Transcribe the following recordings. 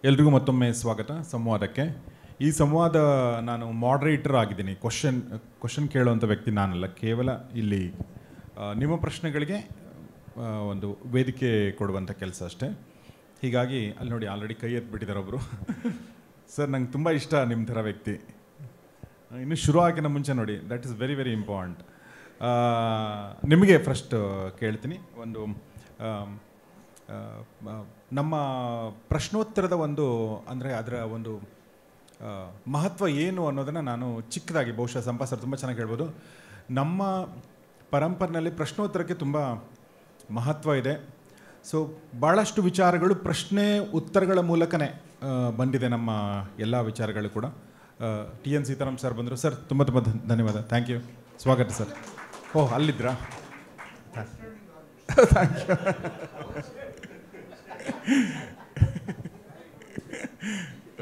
ಎಲ್ರಿಗೂ ಮತ್ತೊಮ್ಮೆ ಸ್ವಾಗತ ಸಂವಾದಕ್ಕೆ. ಈ ಸಂವಾದ ನಾನು ಮಾಡರೇಟರ್ ಆಗಿದ್ದೀನಿ. ಕ್ವಶನ್ ಕೇಳುವಂಥ ವ್ಯಕ್ತಿ ನಾನಲ್ಲ, ಕೇವಲ ಇಲ್ಲಿ ನಿಮ್ಮ ಪ್ರಶ್ನೆಗಳಿಗೆ ಒಂದು ವೇದಿಕೆ ಕೊಡುವಂಥ ಕೆಲಸ ಅಷ್ಟೇ. ಹೀಗಾಗಿ ಅಲ್ಲಿ ನೋಡಿ ಆಲ್ರೆಡಿ ಕೈ ಎತ್ಬಿಟ್ಟಿದ್ದಾರೆ ಒಬ್ಬರು. ಸರ್, ನಂಗೆ ತುಂಬ ಇಷ್ಟ ನಿಮ್ಮ ಥರ ವ್ಯಕ್ತಿ. ಇನ್ನು ಶುರು ಆಗಿನ ಮುಂಚೆ ನೋಡಿ, that is very very important. ನಿಮಗೆ ಫಸ್ಟ್ ಕೇಳ್ತೀನಿ, ಒಂದು ನಮ್ಮ ಪ್ರಶ್ನೋತ್ತರದ ಒಂದು ಅಂದರೆ ಅದರ ಒಂದು ಮಹತ್ವ ಏನು ಅನ್ನೋದನ್ನು ನಾನು ಚಿಕ್ಕದಾಗಿ, ಬಹುಶಃ ಸಂಪಾಸರ್ ತುಂಬ ಚೆನ್ನಾಗಿ ಹೇಳ್ಬೋದು. ನಮ್ಮ ಪರಂಪರೆಯಲ್ಲಿ ಪ್ರಶ್ನೋತ್ತರಕ್ಕೆ ತುಂಬ ಮಹತ್ವ ಇದೆ. ಸೊ ಭಾಳಷ್ಟು ವಿಚಾರಗಳು ಪ್ರಶ್ನೆ ಉತ್ತರಗಳ ಮೂಲಕನೇ ಬಂದಿದೆ. ನಮ್ಮ ಎಲ್ಲ ವಿಚಾರಗಳು ಕೂಡ. TN ಸೀತಾರಾಮ್ ಸರ್ ಬಂದರು. ಸರ್, ತುಂಬ ತುಂಬ ಧನ್ಯವಾದ. Thank you. ಸ್ವಾಗತ ಸರ್. ಓಹ್, ಅಲ್ಲಿದ್ರಾ? Thank you.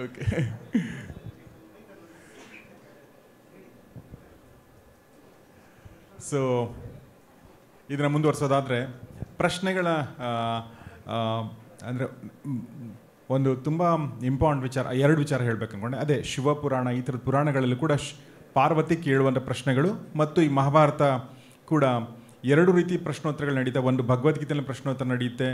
ಓಕೆ. ಸೊ ಇದನ್ನು ಮುಂದುವರಿಸೋದಾದರೆ, ಪ್ರಶ್ನೆಗಳ ಅಂದರೆ ಒಂದು ತುಂಬ ಇಂಪಾರ್ಟೆಂಟ್ ವಿಚಾರ, ಎರಡು ವಿಚಾರ ಹೇಳಬೇಕು ಅಂದ್ಕೊಂಡೆ. ಅದೇ ಶಿವಪುರಾಣ, ಈ ಥರದ ಪುರಾಣಗಳಲ್ಲೂ ಕೂಡ ಪಾರ್ವತಿ ಕೇಳುವಂಥ ಪ್ರಶ್ನೆಗಳು ಮತ್ತು ಈ ಮಹಾಭಾರತ ಕೂಡ ಎರಡು ರೀತಿ ಪ್ರಶ್ನೋತ್ತರಗಳು ನಡೀತವೆ. ಒಂದು ಭಗವದ್ಗೀತೆಯಲ್ಲಿ ಪ್ರಶ್ನೋತ್ತರ ನಡೆಯುತ್ತೆ,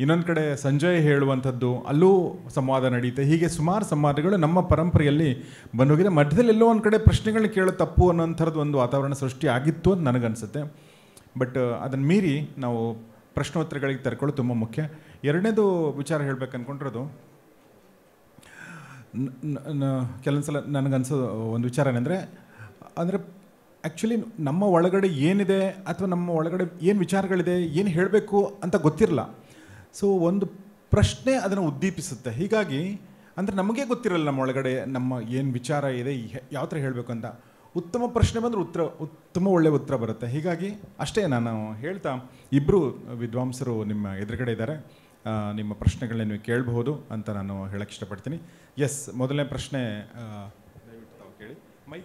ಇನ್ನೊಂದು ಕಡೆ ಸಂಜಯ್ ಹೇಳುವಂಥದ್ದು, ಅಲ್ಲೂ ಸಂವಾದ ನಡೆಯುತ್ತೆ. ಹೀಗೆ ಸುಮಾರು ಸಂವಾದಗಳು ನಮ್ಮ ಪರಂಪರೆಯಲ್ಲಿ ಬಂದೋಗಿದೆ. ಮಧ್ಯದಲ್ಲಿ ಎಲ್ಲೋ ಒಂದು ಕಡೆ ಪ್ರಶ್ನೆಗಳನ್ನ ಕೇಳೋ ತಪ್ಪು ಅನ್ನೋಂಥದ್ದು ಒಂದು ವಾತಾವರಣ ಸೃಷ್ಟಿ ಆಗಿತ್ತು ಅಂತ ನನಗನ್ಸುತ್ತೆ. ಬಟ್ ಅದನ್ನು ಮೀರಿ ನಾವು ಪ್ರಶ್ನೋತ್ತರಗಳಿಗೆ ತೆರ್ಕೊಳ್ಳೋದು ತುಂಬ ಮುಖ್ಯ. ಎರಡನೇದು ವಿಚಾರ ಹೇಳಬೇಕು ಅಂದ್ಕೊಂಡಿರೋದು, ಕೆಲವೊಂದು ಸಲ ನನಗನ್ಸೋ ಒಂದು ವಿಚಾರ ಏನಂದರೆ, ಆ್ಯಕ್ಚುಲಿ ನಮ್ಮ ಒಳಗಡೆ ಏನಿದೆ ಅಥವಾ ನಮ್ಮ ಒಳಗಡೆ ಏನು ವಿಚಾರಗಳಿದೆ, ಏನು ಹೇಳಬೇಕು ಅಂತ ಗೊತ್ತಿರಲ್ಲ. ಸೊ ಒಂದು ಪ್ರಶ್ನೆ ಅದನ್ನು ಉದ್ದೀಪಿಸುತ್ತೆ. ಹೀಗಾಗಿ ಅಂದರೆ ನಮಗೆ ಗೊತ್ತಿರಲ್ಲ ನಮ್ಮ ಒಳಗಡೆ ನಮ್ಮ ಏನು ವಿಚಾರ ಇದೆ, ಯಾವ ಥರ ಹೇಳಬೇಕು ಅಂತ. ಉತ್ತಮ ಪ್ರಶ್ನೆ ಬಂದರೆ ಉತ್ತಮ ಒಳ್ಳೆಯ ಉತ್ತರ ಬರುತ್ತೆ. ಹೀಗಾಗಿ ಅಷ್ಟೇ ನಾನು ಹೇಳ್ತಾ, ಇಬ್ಬರು ವಿದ್ವಾಂಸರು ನಿಮ್ಮ ಎದುರುಗಡೆ ಇದ್ದಾರೆ, ನಿಮ್ಮ ಪ್ರಶ್ನೆಗಳನ್ನ ನೀವು ಕೇಳಬಹುದು ಅಂತ ನಾನು ಹೇಳಕ್ಕೆ ಇಷ್ಟಪಡ್ತೀನಿ. ಎಸ್, ಮೊದಲನೇ ಪ್ರಶ್ನೆ ದಯವಿಟ್ಟು ತಾವು ಕೇಳಿ. ಮೈ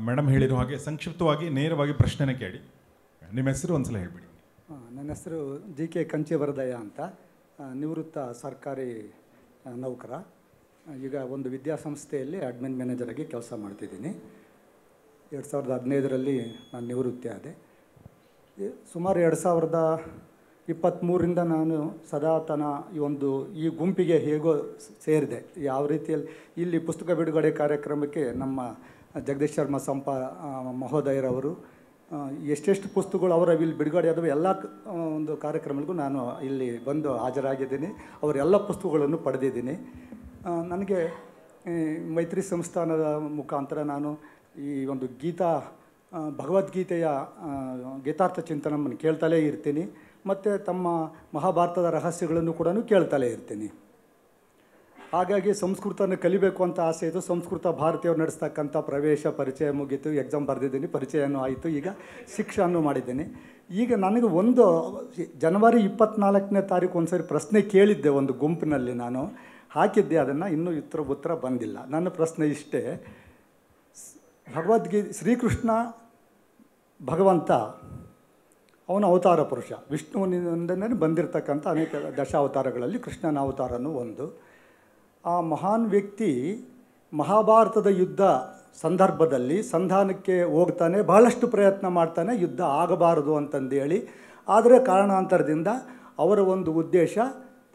ಮೇಡಮ್ ಹೇಳಿರೋ ಹಾಗೆ ಸಂಕ್ಷಿಪ್ತವಾಗಿ ನೇರವಾಗಿ ಪ್ರಶ್ನೆನ ಕೇಳಿ. ನಿಮ್ಮ ಹೆಸರು ಒಂದ್ಸಲ ಹೇಳ್ಬಿಡಿ. ನನ್ನ ಹೆಸರು JK ಕಂಚಿವರದಯ್ಯ ಅಂತ, ನಿವೃತ್ತ ಸರ್ಕಾರಿ ನೌಕರ. ಈಗ ಒಂದು ವಿದ್ಯಾಸಂಸ್ಥೆಯಲ್ಲಿ ಅಡ್ಮಿನ್ ಮ್ಯಾನೇಜರಾಗಿ ಕೆಲಸ ಮಾಡ್ತಿದ್ದೀನಿ. 2015ರಲ್ಲಿ ನಾನು ನಿವೃತ್ತಿ ಆದೆ. ಸುಮಾರು 2023ರಿಂದ ನಾನು ಸದಾತನ ಈ ಗುಂಪಿಗೆ ಹೇಗೋ ಸೇರಿದೆ. ಯಾವ ರೀತಿಯಲ್ಲಿ ಇಲ್ಲಿ ಪುಸ್ತಕ ಬಿಡುಗಡೆ ಕಾರ್ಯಕ್ರಮಕ್ಕೆ ನಮ್ಮ ಜಗದೀಶ್ ಶರ್ಮಾ ಮಹೋದಯರವರು ಎಷ್ಟೆಷ್ಟು ಪುಸ್ತಕಗಳು ಅವರ ಇಲ್ಲಿ ಬಿಡುಗಡೆ ಆದವು ಎಲ್ಲ ಒಂದು ಕಾರ್ಯಕ್ರಮಗಳಿಗೂ ನಾನು ಇಲ್ಲಿ ಬಂದು ಹಾಜರಾಗಿದ್ದೀನಿ. ಅವರೆಲ್ಲ ಪುಸ್ತಕಗಳನ್ನು ಪಡೆದಿದ್ದೀನಿ. ನನಗೆ ಮೈತ್ರಿ ಸಂಸ್ಥಾನದ ಮುಖಾಂತರ ನಾನು ಈ ಒಂದು ಭಗವದ್ಗೀತೆಯ ಗೀತಾರ್ಥ ಚಿಂತನವನ್ನು ಕೇಳ್ತಲೇ ಇರ್ತೀನಿ. ಮತ್ತು ತಮ್ಮ ಮಹಾಭಾರತದ ರಹಸ್ಯಗಳನ್ನು ಕೂಡ ಕೇಳ್ತಲೇ ಇರ್ತೀನಿ. ಹಾಗಾಗಿ ಸಂಸ್ಕೃತನ ಕಲಿಬೇಕು ಅಂತ ಆಸೆ ಇತ್ತು. ಸಂಸ್ಕೃತ ಭಾರತೀಯರು ನಡೆಸ್ತಕ್ಕಂಥ ಪ್ರವೇಶ ಪರಿಚಯ ಮುಗೀತು, ಎಕ್ಸಾಮ್ ಬರೆದಿದ್ದೀನಿ, ಪರಿಚಯನೂ ಆಯಿತು, ಈಗ ಶಿಕ್ಷೆಯನ್ನು ಮಾಡಿದ್ದೀನಿ. ಈಗ ನನಗೆ ಒಂದು ಜನವರಿ 24ನೇ ತಾರೀಕು ಒಂದು ಸರಿ ಪ್ರಶ್ನೆ ಕೇಳಿದ್ದೆ, ಒಂದು ಗುಂಪಿನಲ್ಲಿ ನಾನು ಹಾಕಿದ್ದೆ. ಅದನ್ನು ಇನ್ನೂ ಉತ್ತರ ಬಂದಿಲ್ಲ. ನನ್ನ ಪ್ರಶ್ನೆ ಇಷ್ಟೇ: ಶ್ರೀಕೃಷ್ಣ ಭಗವಂತ ಅವನ ಅವತಾರ ಪುರುಷ, ವಿಷ್ಣುವಿನಿಂದನೇ ಬಂದಿರತಕ್ಕಂಥ ಅನೇಕ ದಶಾವತಾರಗಳಲ್ಲಿ ಕೃಷ್ಣನ ಅವತಾರನೂ ಒಂದು. ಆ ಮಹಾನ್ ವ್ಯಕ್ತಿ ಮಹಾಭಾರತದ ಯುದ್ಧ ಸಂದರ್ಭದಲ್ಲಿ ಸಂಧಾನಕ್ಕೆ ಹೋಗ್ತಾನೆ, ಬಹಳಷ್ಟು ಪ್ರಯತ್ನ ಮಾಡ್ತಾನೆ ಯುದ್ಧ ಆಗಬಾರದು ಅಂತಂದೇಳಿ. ಆದರೆ ಕಾರಣಾಂತರದಿಂದ ಅವರ ಒಂದು ಉದ್ದೇಶ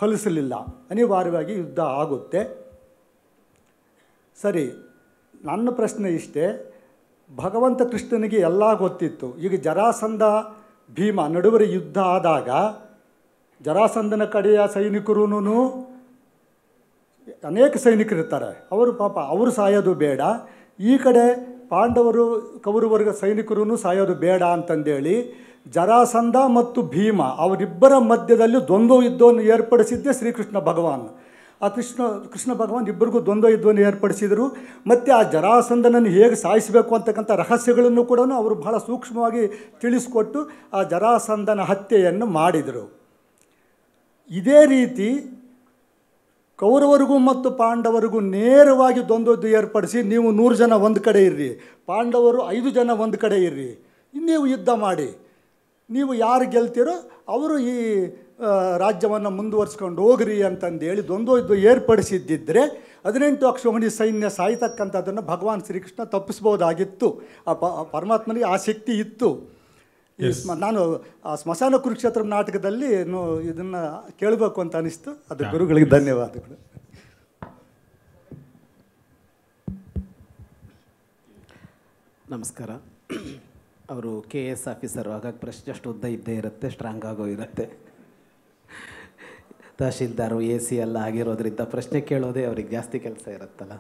ಫಲಿಸಲಿಲ್ಲ, ಅನಿವಾರ್ಯವಾಗಿ ಯುದ್ಧ ಆಗುತ್ತೆ. ಸರಿ, ನನ್ನ ಪ್ರಶ್ನೆ ಇಷ್ಟೇ: ಭಗವಂತ ಕೃಷ್ಣನಿಗೆ ಎಲ್ಲ ಗೊತ್ತಿತ್ತು. ಈಗ ಜರಾಸಂಧ ಭೀಮ ನಡುವರೆ ಯುದ್ಧ ಆದಾಗ ಜರಾಸಂಧನ ಕಡೆಯ ಸೈನಿಕರೂ ಅನೇಕ ಸೈನಿಕರಿರ್ತಾರೆ, ಅವರು ಪಾಪ ಅವರು ಸಾಯೋದು ಬೇಡ, ಈ ಕಡೆ ಪಾಂಡವರು ಕೌರವರ್ಗ ಸೈನಿಕರೂ ಸಾಯೋದು ಬೇಡ ಅಂತಂದೇಳಿ ಜರಾಸಂಧ ಮತ್ತು ಭೀಮ ಅವರಿಬ್ಬರ ಮಧ್ಯದಲ್ಲಿ ದ್ವಂದ್ವ ಯುದ್ಧವನ್ನು ಏರ್ಪಡಿಸಿದ್ದೇ ಶ್ರೀಕೃಷ್ಣ ಭಗವಾನ್. ಆ ಕೃಷ್ಣ ಭಗವಾನ್ ಇಬ್ಬರಿಗೂ ದ್ವಂದ್ವ ಯುದ್ಧವನ್ನು ಏರ್ಪಡಿಸಿದರು. ಮತ್ತು ಆ ಜರಾಸಂಧನನ್ನು ಹೇಗೆ ಸಾಯಿಸಬೇಕು ಅಂತಕ್ಕಂಥ ರಹಸ್ಯಗಳನ್ನು ಕೂಡ ಅವರು ಬಹಳ ಸೂಕ್ಷ್ಮವಾಗಿ ತಿಳಿಸ್ಕೊಟ್ಟು ಆ ಜರಾಸಂಧನ ಹತ್ಯೆಯನ್ನು ಮಾಡಿದರು. ಇದೇ ರೀತಿ ಕೌರವರಿಗೂ ಮತ್ತು ಪಾಂಡವರಿಗೂ ನೇರವಾಗಿ ದ್ವಂದ್ವದ್ದು ಏರ್ಪಡಿಸಿ ನೀವು 100 ಜನ ಒಂದು ಕಡೆ ಇರ್ರಿ, ಪಾಂಡವರು 5 ಜನ ಒಂದು ಕಡೆ ಇರ್ರಿ, ನೀವು ಯುದ್ಧ ಮಾಡಿ, ನೀವು ಯಾರು ಗೆಲ್ತೀರೋ ಅವರು ಈ ರಾಜ್ಯವನ್ನು ಮುಂದುವರಿಸ್ಕೊಂಡು ಹೋಗ್ರಿ ಅಂತಂದೇಳಿ ದ್ವಂದ್ವ ಏರ್ಪಡಿಸಿದ್ದಿದ್ದರೆ 18 ಅಕ್ಷೋಹಿಣಿ ಸೈನ್ಯ ಸಾಯ್ತಕ್ಕಂಥದ್ದನ್ನು ಭಗವಾನ್ ಶ್ರೀಕೃಷ್ಣ ತಪ್ಪಿಸ್ಬೋದಾಗಿತ್ತು. ಪರಮಾತ್ಮನಿಗೆ ಆ ಶಕ್ತಿ ಇತ್ತು. ನಾನು ಆ ಸ್ಮಶಾನ ಕುರುಕ್ಷೇತ್ರ ನಾಟಕದಲ್ಲಿ ಇದನ್ನು ಕೇಳಬೇಕು ಅಂತ ಅನಿಸ್ತು. ಅದು ಗುರುಗಳಿಗೆ ಧನ್ಯವಾದಗಳು. ನಮಸ್ಕಾರ. ಅವರು KS ಆಫೀಸರು, ಹಾಗಾಗಿ ಪ್ರಶ್ನೆ ಅಷ್ಟು ಉದ್ದ ಇದ್ದೇ ಇರುತ್ತೆ, ಸ್ಟ್ರಾಂಗ್ ಆಗೋ ಇರುತ್ತೆ. ತಹಶೀಲ್ದಾರು AC ಎಲ್ಲ ಆಗಿರೋದ್ರಿಂದ ಪ್ರಶ್ನೆ ಕೇಳೋದೇ ಅವ್ರಿಗೆ ಜಾಸ್ತಿ ಕೆಲಸ ಇರುತ್ತಲ್ಲ.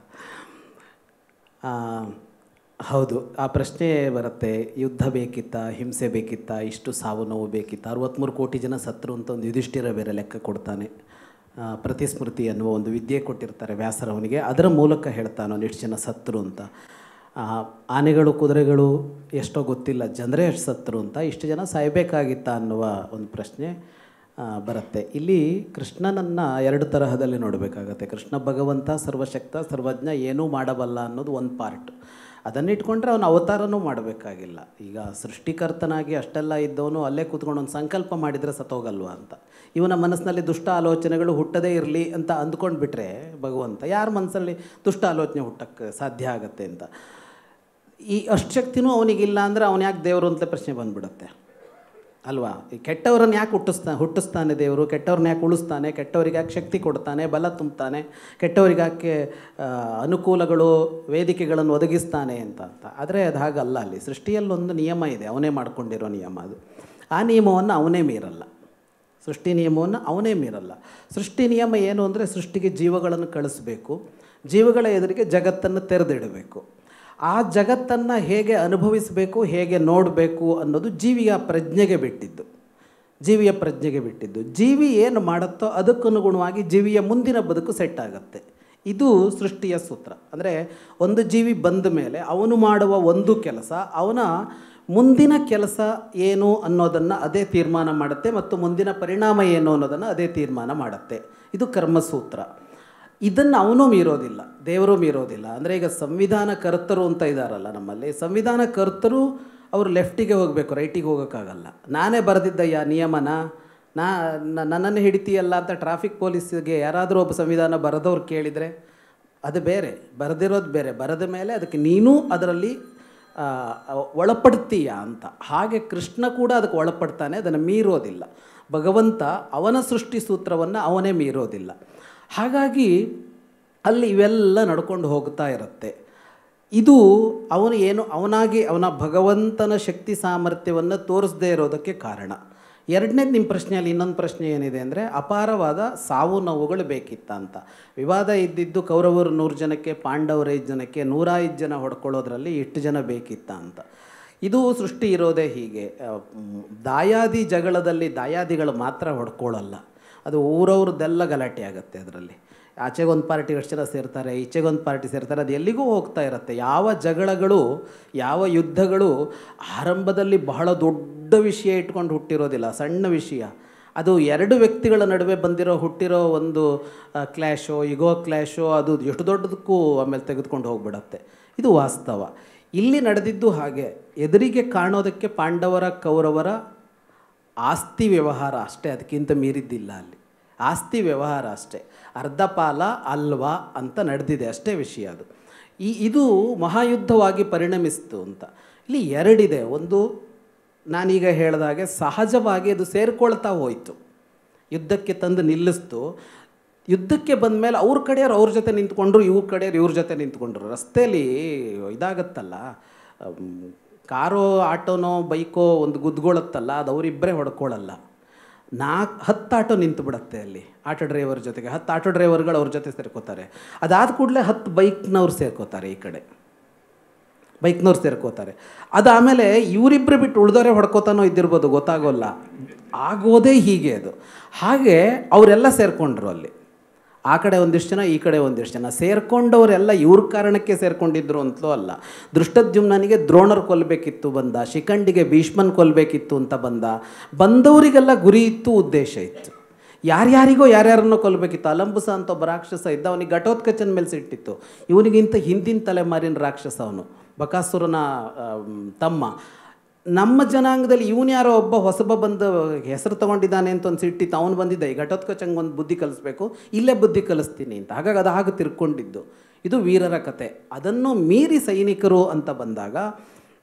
ಹೌದು, ಆ ಪ್ರಶ್ನೆ ಬರುತ್ತೆ, ಯುದ್ಧ ಬೇಕಿತ್ತಾ, ಹಿಂಸೆ ಬೇಕಿತ್ತಾ, ಇಷ್ಟು ಸಾವು ನೋವು ಬೇಕಿತ್ತಾ? 63 ಕೋಟಿ ಜನ ಸತ್ರು ಅಂತ ಒಂದು ಯುಧಿಷ್ಠಿರ ಬೇರೆ ಲೆಕ್ಕ ಕೊಡ್ತಾನೆ. ಪ್ರತಿಸ್ಮೃತಿ ಅನ್ನುವ ಒಂದು ವಿದ್ಯೆ ಕೊಟ್ಟಿರ್ತಾರೆ ವ್ಯಾಸರವನಿಗೆ, ಅದರ ಮೂಲಕ ಹೇಳ್ತಾನೆ ಒಂದಿಷ್ಟು ಜನ ಸತ್ರು ಅಂತ. ಆನೆಗಳು ಕುದುರೆಗಳು ಎಷ್ಟೋ ಗೊತ್ತಿಲ್ಲ, ಜನರೇ ಎಷ್ಟು ಸತ್ರು ಅಂತ, ಇಷ್ಟು ಜನ ಸಾಯಬೇಕಾಗಿತ್ತಾ ಅನ್ನುವ ಒಂದು ಪ್ರಶ್ನೆ ಬರುತ್ತೆ. ಇಲ್ಲಿ ಕೃಷ್ಣನನ್ನು 2 ತರಹದಲ್ಲಿ ನೋಡಬೇಕಾಗತ್ತೆ. ಕೃಷ್ಣ ಭಗವಂತ ಸರ್ವಶಕ್ತ ಸರ್ವಜ್ಞ, ಏನೂ ಮಾಡಬಲ್ಲ ಅನ್ನೋದು ಒಂದು ಪಾರ್ಟ್. ಅದನ್ನಿಟ್ಕೊಂಡ್ರೆ ಅವನು ಅವತಾರನೂ ಮಾಡಬೇಕಾಗಿಲ್ಲ. ಈಗ ಸೃಷ್ಟಿಕರ್ತನಾಗಿ ಅಷ್ಟೆಲ್ಲ ಇದ್ದವನು ಅಲ್ಲೇ ಕೂತ್ಕೊಂಡು ಒಂದು ಸಂಕಲ್ಪ ಮಾಡಿದರೆ ಸತ್ತೋಗಲ್ವ ಅಂತ. ಇವನ ಮನಸ್ಸಿನಲ್ಲಿ ದುಷ್ಟ ಆಲೋಚನೆಗಳು ಹುಟ್ಟದೇ ಇರಲಿ ಅಂತ ಅಂದ್ಕೊಂಡು ಬಿಟ್ಟರೆ ಭಗವಂತ, ಯಾರ ಮನಸ್ಸಲ್ಲಿ ದುಷ್ಟ ಆಲೋಚನೆ ಹುಟ್ಟಕ್ಕೆ ಸಾಧ್ಯ ಆಗುತ್ತೆ ಅಂತ. ಈ ಅಷ್ಟು ಶಕ್ತಿನೂ ಅವನಿಗಿಲ್ಲ ಅಂದರೆ ಅವನು ಯಾಕೆ ದೇವರು ಅಂತ ಪ್ರಶ್ನೆ ಬಂದುಬಿಡುತ್ತೆ ಅಲ್ವಾ? ಈ ಕೆಟ್ಟವರನ್ನು ಯಾಕೆ ಹುಟ್ಟಿಸ್ತಾನೆ ದೇವರು? ಕೆಟ್ಟವ್ರನ್ನ ಯಾಕೆ ಉಳಿಸ್ತಾನೆ? ಕೆಟ್ಟವರಿಗೆ ಯಾಕೆ ಶಕ್ತಿ ಕೊಡ್ತಾನೆ, ಬಲ ತುಂಬ್ತಾನೆ? ಕೆಟ್ಟವರಿಗೆ ಯಾಕೆ ಅನುಕೂಲಗಳು ವೇದಿಕೆಗಳನ್ನು ಒದಗಿಸ್ತಾನೆ ಅಂತ. ಆದರೆ ಅದು ಹಾಗಲ್ಲ. ಅಲ್ಲಿ ಸೃಷ್ಟಿಯಲ್ಲೊಂದು ನಿಯಮ ಇದೆ, ಅವನೇ ಮಾಡ್ಕೊಂಡಿರೋ ನಿಯಮ ಅದು. ಆ ನಿಯಮವನ್ನು ಅವನೇ ಮೀರಲ್ಲ. ಸೃಷ್ಟಿ ನಿಯಮವನ್ನು ಅವನೇ ಮೀರಲ್ಲ. ಸೃಷ್ಟಿ ನಿಯಮ ಏನು ಅಂದರೆ ಸೃಷ್ಟಿಗೆ ಜೀವಗಳನ್ನು ಕಳಿಸ್ಬೇಕು, ಜೀವಗಳ ಎದುರಿಗೆ ಜಗತ್ತನ್ನು ತೆರೆದಿಡಬೇಕು. ಆ ಜಗತ್ತನ್ನು ಹೇಗೆ ಅನುಭವಿಸಬೇಕು, ಹೇಗೆ ನೋಡಬೇಕು ಅನ್ನೋದು ಜೀವಿಯ ಪ್ರಜ್ಞೆಗೆ ಬಿಟ್ಟಿದ್ದು. ಜೀವಿ ಏನು ಮಾಡುತ್ತೋ ಅದಕ್ಕನುಗುಣವಾಗಿ ಜೀವಿಯ ಮುಂದಿನ ಬದುಕು ಸೆಟ್ ಆಗುತ್ತೆ. ಇದು ಸೃಷ್ಟಿಯ ಸೂತ್ರ. ಅಂದರೆ ಒಂದು ಜೀವಿ ಬಂದ ಮೇಲೆ ಅವನು ಮಾಡುವ ಒಂದು ಕೆಲಸ ಅವನ ಮುಂದಿನ ಕೆಲಸ ಏನು ಅನ್ನೋದನ್ನು ಅದೇ ತೀರ್ಮಾನ ಮಾಡುತ್ತೆ, ಮತ್ತು ಮುಂದಿನ ಪರಿಣಾಮ ಏನು ಅನ್ನೋದನ್ನು ಅದೇ ತೀರ್ಮಾನ ಮಾಡುತ್ತೆ. ಇದು ಕರ್ಮಸೂತ್ರ. ಇದನ್ನು ಅವನೂ ಮೀರೋದಿಲ್ಲ, ದೇವರು ಮೀರೋದಿಲ್ಲ. ಅಂದರೆ ಈಗ ಸಂವಿಧಾನ ಕರ್ತರು ಅಂತ ಇದ್ದಾರಲ್ಲ ನಮ್ಮಲ್ಲಿ, ಸಂವಿಧಾನ ಕರ್ತರು ಅವರು ಲೆಫ್ಟಿಗೆ ಹೋಗಬೇಕು, ರೈಟಿಗೆ ಹೋಗೋಕ್ಕಾಗಲ್ಲ. ನಾನೇ ಬರೆದಿದ್ದಯ್ಯ ನಿಯಮನ, ನನ್ನನ್ನು ಹಿಡಿತೀಯಲ್ಲ ಅಂತ ಟ್ರಾಫಿಕ್ ಪೊಲೀಸಿಗೆ ಯಾರಾದರೂ ಒಬ್ಬ ಸಂವಿಧಾನ ಬರೆದವ್ರು ಕೇಳಿದರೆ ಅದು ಬೇರೆ, ಬರೆದಿರೋದು ಬೇರೆ. ಬರೆದ ಮೇಲೆ ಅದಕ್ಕೆ ನೀನು ಅದರಲ್ಲಿ ಒಳಪಡ್ತೀಯ ಅಂತ. ಹಾಗೆ ಕೃಷ್ಣ ಕೂಡ ಅದಕ್ಕೆ ಒಳಪಡ್ತಾನೆ, ಅದನ್ನು ಮೀರೋದಿಲ್ಲ. ಭಗವಂತ ಅವನ ಸೃಷ್ಟಿ ಸೂತ್ರವನ್ನು ಅವನೇ ಮೀರೋದಿಲ್ಲ. ಹಾಗಾಗಿ ಅಲ್ಲಿ ಇವೆಲ್ಲ ನಡ್ಕೊಂಡು ಹೋಗ್ತಾ ಇರುತ್ತೆ. ಇದು ಅವನು ಏನು ಅವನಾಗಿ ಅವನ ಭಗವಂತನ ಶಕ್ತಿ ಸಾಮರ್ಥ್ಯವನ್ನು ತೋರಿಸದೇ ಇರೋದಕ್ಕೆ ಕಾರಣ. ಎರಡನೇದು ನಿಮ್ಮ ಪ್ರಶ್ನೆಯಲ್ಲಿ ಇನ್ನೊಂದು ಪ್ರಶ್ನೆ ಏನಿದೆ ಅಂದರೆ ಅಪಾರವಾದ ಸಾವು ನೋವುಗಳು ಬೇಕಿತ್ತ ಅಂತ. ವಿವಾದ ಇದ್ದಿದ್ದು ಕೌರವರು 100 ಜನಕ್ಕೆ, ಪಾಂಡವರು 5 ಜನಕ್ಕೆ, 105 ಜನ ಹೊಡ್ಕೊಳ್ಳೋದ್ರಲ್ಲಿ 8 ಜನ ಬೇಕಿತ್ತ ಅಂತ. ಇದು ಸೃಷ್ಟಿ ಇರೋದೇ ಹೀಗೆ. ದಾಯಾದಿ ಜಗಳದಲ್ಲಿ ದಾಯಾದಿಗಳು ಮಾತ್ರ ಹೊಡ್ಕೊಳ್ಳಲ್ಲ, ಅದು ಊರವ್ರದ್ದೆಲ್ಲ ಗಲಾಟೆ ಆಗುತ್ತೆ. ಅದರಲ್ಲಿ ಆಚೆಗೊಂದು ಪಾರ್ಟಿ ಎಷ್ಟು ಜನ ಸೇರ್ತಾರೆ, ಈಚೆಗೊಂದು ಪಾರ್ಟಿ ಸೇರ್ತಾರೆ, ಅದು ಎಲ್ಲಿಗೂ ಹೋಗ್ತಾ ಇರುತ್ತೆ. ಯಾವ ಜಗಳಗಳು, ಯಾವ ಯುದ್ಧಗಳು ಆರಂಭದಲ್ಲಿ ಬಹಳ ದೊಡ್ಡ ವಿಷಯ ಇಟ್ಕೊಂಡು ಹುಟ್ಟಿರೋದಿಲ್ಲ, ಸಣ್ಣ ವಿಷಯ. ಅದು 2 ವ್ಯಕ್ತಿಗಳ ನಡುವೆ ಹುಟ್ಟಿರೋ ಒಂದು ಕ್ಲ್ಯಾಶೋ, ಇಗೋ ಕ್ಲ್ಯಾಶೋ, ಅದು ಎಷ್ಟು ದೊಡ್ಡದಕ್ಕೂ ಆಮೇಲೆ ತೆಗೆದುಕೊಂಡು ಹೋಗ್ಬಿಡತ್ತೆ. ಇದು ವಾಸ್ತವ. ಇಲ್ಲಿ ನಡೆದಿದ್ದು ಹಾಗೆ. ಎದುರಿಗೆ ಕಾಣೋದಕ್ಕೆ ಪಾಂಡವರ ಕೌರವರ ಆಸ್ತಿ ವ್ಯವಹಾರ ಅಷ್ಟೇ, ಅದಕ್ಕಿಂತ ಮೀರಿದ್ದಿಲ್ಲ. ಅಲ್ಲಿ ಆಸ್ತಿ ವ್ಯವಹಾರ ಅಷ್ಟೇ, ಅರ್ಧ ಪಾಲ ಅಲ್ವಾ ಅಂತ ನಡೆದಿದೆ ಅಷ್ಟೇ ವಿಷಯ. ಅದು ಇದು ಮಹಾಯುದ್ಧವಾಗಿ ಪರಿಣಮಿಸ್ತು ಅಂತ. ಇಲ್ಲಿ 2 ಇದೆ. ಒಂದು ನಾನೀಗ ಹೇಳಿದಾಗೆ ಸಹಜವಾಗಿ ಅದು ಸೇರಿಕೊಳ್ತಾ ಹೋಯಿತು, ಯುದ್ಧಕ್ಕೆ ತಂದು ನಿಲ್ಲಿಸ್ತು. ಯುದ್ಧಕ್ಕೆ ಬಂದ ಮೇಲೆ ಅವ್ರ ಕಡೆಯವ್ರು ಅವ್ರ ಜೊತೆ ನಿಂತ್ಕೊಂಡ್ರು, ಇವ್ರ ಕಡೆಯವ್ರು ಇವ್ರ ಜೊತೆ ನಿಂತ್ಕೊಂಡ್ರು. ರಸ್ತೆಯಲ್ಲಿ ಇದಾಗತ್ತಲ್ಲ, ಕಾರೋ ಆಟೋನೋ ಬೈಕೋ ಒಂದು ಗುದ್ಗೊಳತ್ತಲ್ಲ, ಅದು ಅವರಿಬ್ಬರೇ ಹೊಡ್ಕೊಳ್ಳಲ್ಲ. 10 ಆಟೋ ನಿಂತು ಬಿಡುತ್ತೆ ಅಲ್ಲಿ ಆಟೋ ಡ್ರೈವರ್ ಜೊತೆಗೆ. 10 ಆಟೋ ಡ್ರೈವರ್ಗಳು ಅವ್ರ ಜೊತೆ ಸೇರ್ಕೋತಾರೆ. ಅದಾದ ಕೂಡಲೇ 10 ಬೈಕ್ನವ್ರು ಸೇರ್ಕೋತಾರೆ, ಈ ಕಡೆ ಬೈಕ್ನವ್ರು ಸೇರ್ಕೋತಾರೆ. ಅದಾದಮೇಲೆ ಇವರಿಬ್ಬರು ಬಿಟ್ಟು ಉಳಿದವರೇ ಹೊಡ್ಕೋತಾನೋ ಇದ್ದಿರ್ಬೋದು, ಗೊತ್ತಾಗೋಲ್ಲ. ಆಗೋದೇ ಹೀಗೆ ಅದು. ಹಾಗೆ ಅವರೆಲ್ಲ ಸೇರಿಕೊಂಡ್ರು ಅಲ್ಲಿ. ಆ ಕಡೆ ಒಂದಿಷ್ಟು ಜನ, ಈ ಕಡೆ ಒಂದಿಷ್ಟು ಜನ ಸೇರ್ಕೊಂಡವರೆಲ್ಲ ಇವ್ರ ಕಾರಣಕ್ಕೆ ಸೇರ್ಕೊಂಡಿದ್ರು ಅಂತಲೂ ಅಲ್ಲ. ದೃಷ್ಟದ್ಯುಮ್ನನಿಗೆ ದ್ರೋಣರು ಕೊಲ್ಲಬೇಕಿತ್ತು ಬಂದ, ಶಿಖಂಡಿಗೆ ಭೀಷ್ಮನ್ ಕೊಲ್ಲಬೇಕಿತ್ತು ಅಂತ ಬಂದವರಿಗೆಲ್ಲ ಗುರಿ ಇತ್ತು, ಉದ್ದೇಶ ಇತ್ತು. ಯಾರ್ಯಾರಿಗೋ ಯಾರ್ಯಾರನ್ನೋ ಕೊಲ್ಲಬೇಕಿತ್ತು. ಅಲಂಬುಸ ಅಂತ ಒಬ್ಬ ರಾಕ್ಷಸ ಇದ್ದ, ಅವನಿಗೆ ಘಟೋತ್ಕಚನ ಮೇಲೆ ಸಿಟ್ಟಿತ್ತು. ಇವನಿಗಿಂತ ಹಿಂದಿನ ತಲೆಮಾರಿನ ರಾಕ್ಷಸ ಅವನು, ಬಕಾಸುರನ ತಮ್ಮ. ನಮ್ಮ ಜನಾಂಗದಲ್ಲಿ ಇವನು ಯಾರೋ ಒಬ್ಬ ಹೊಸಬ ಬಂದು ಹೆಸರು ತೊಗೊಂಡಿದ್ದಾನೆ ಅಂತ ಒಂದು ಸಿಟ್ಟಿತ್ತು. ಅವನು ಬಂದಿದ್ದ, ಈ ಘಟೋತ್ಕಚಂಗೆ ಒಂದು ಬುದ್ಧಿ ಕಲಿಸ್ಬೇಕು, ಇಲ್ಲೇ ಬುದ್ಧಿ ಕಲಿಸ್ತೀನಿ ಅಂತ. ಹಾಗಾಗಿ ಅದು ಹಾಗೆ ತಿರ್ಕೊಂಡಿದ್ದು. ಇದು ವೀರರ ಕತೆ. ಅದನ್ನು ಮೀರಿ ಸೈನಿಕರು ಅಂತ ಬಂದಾಗ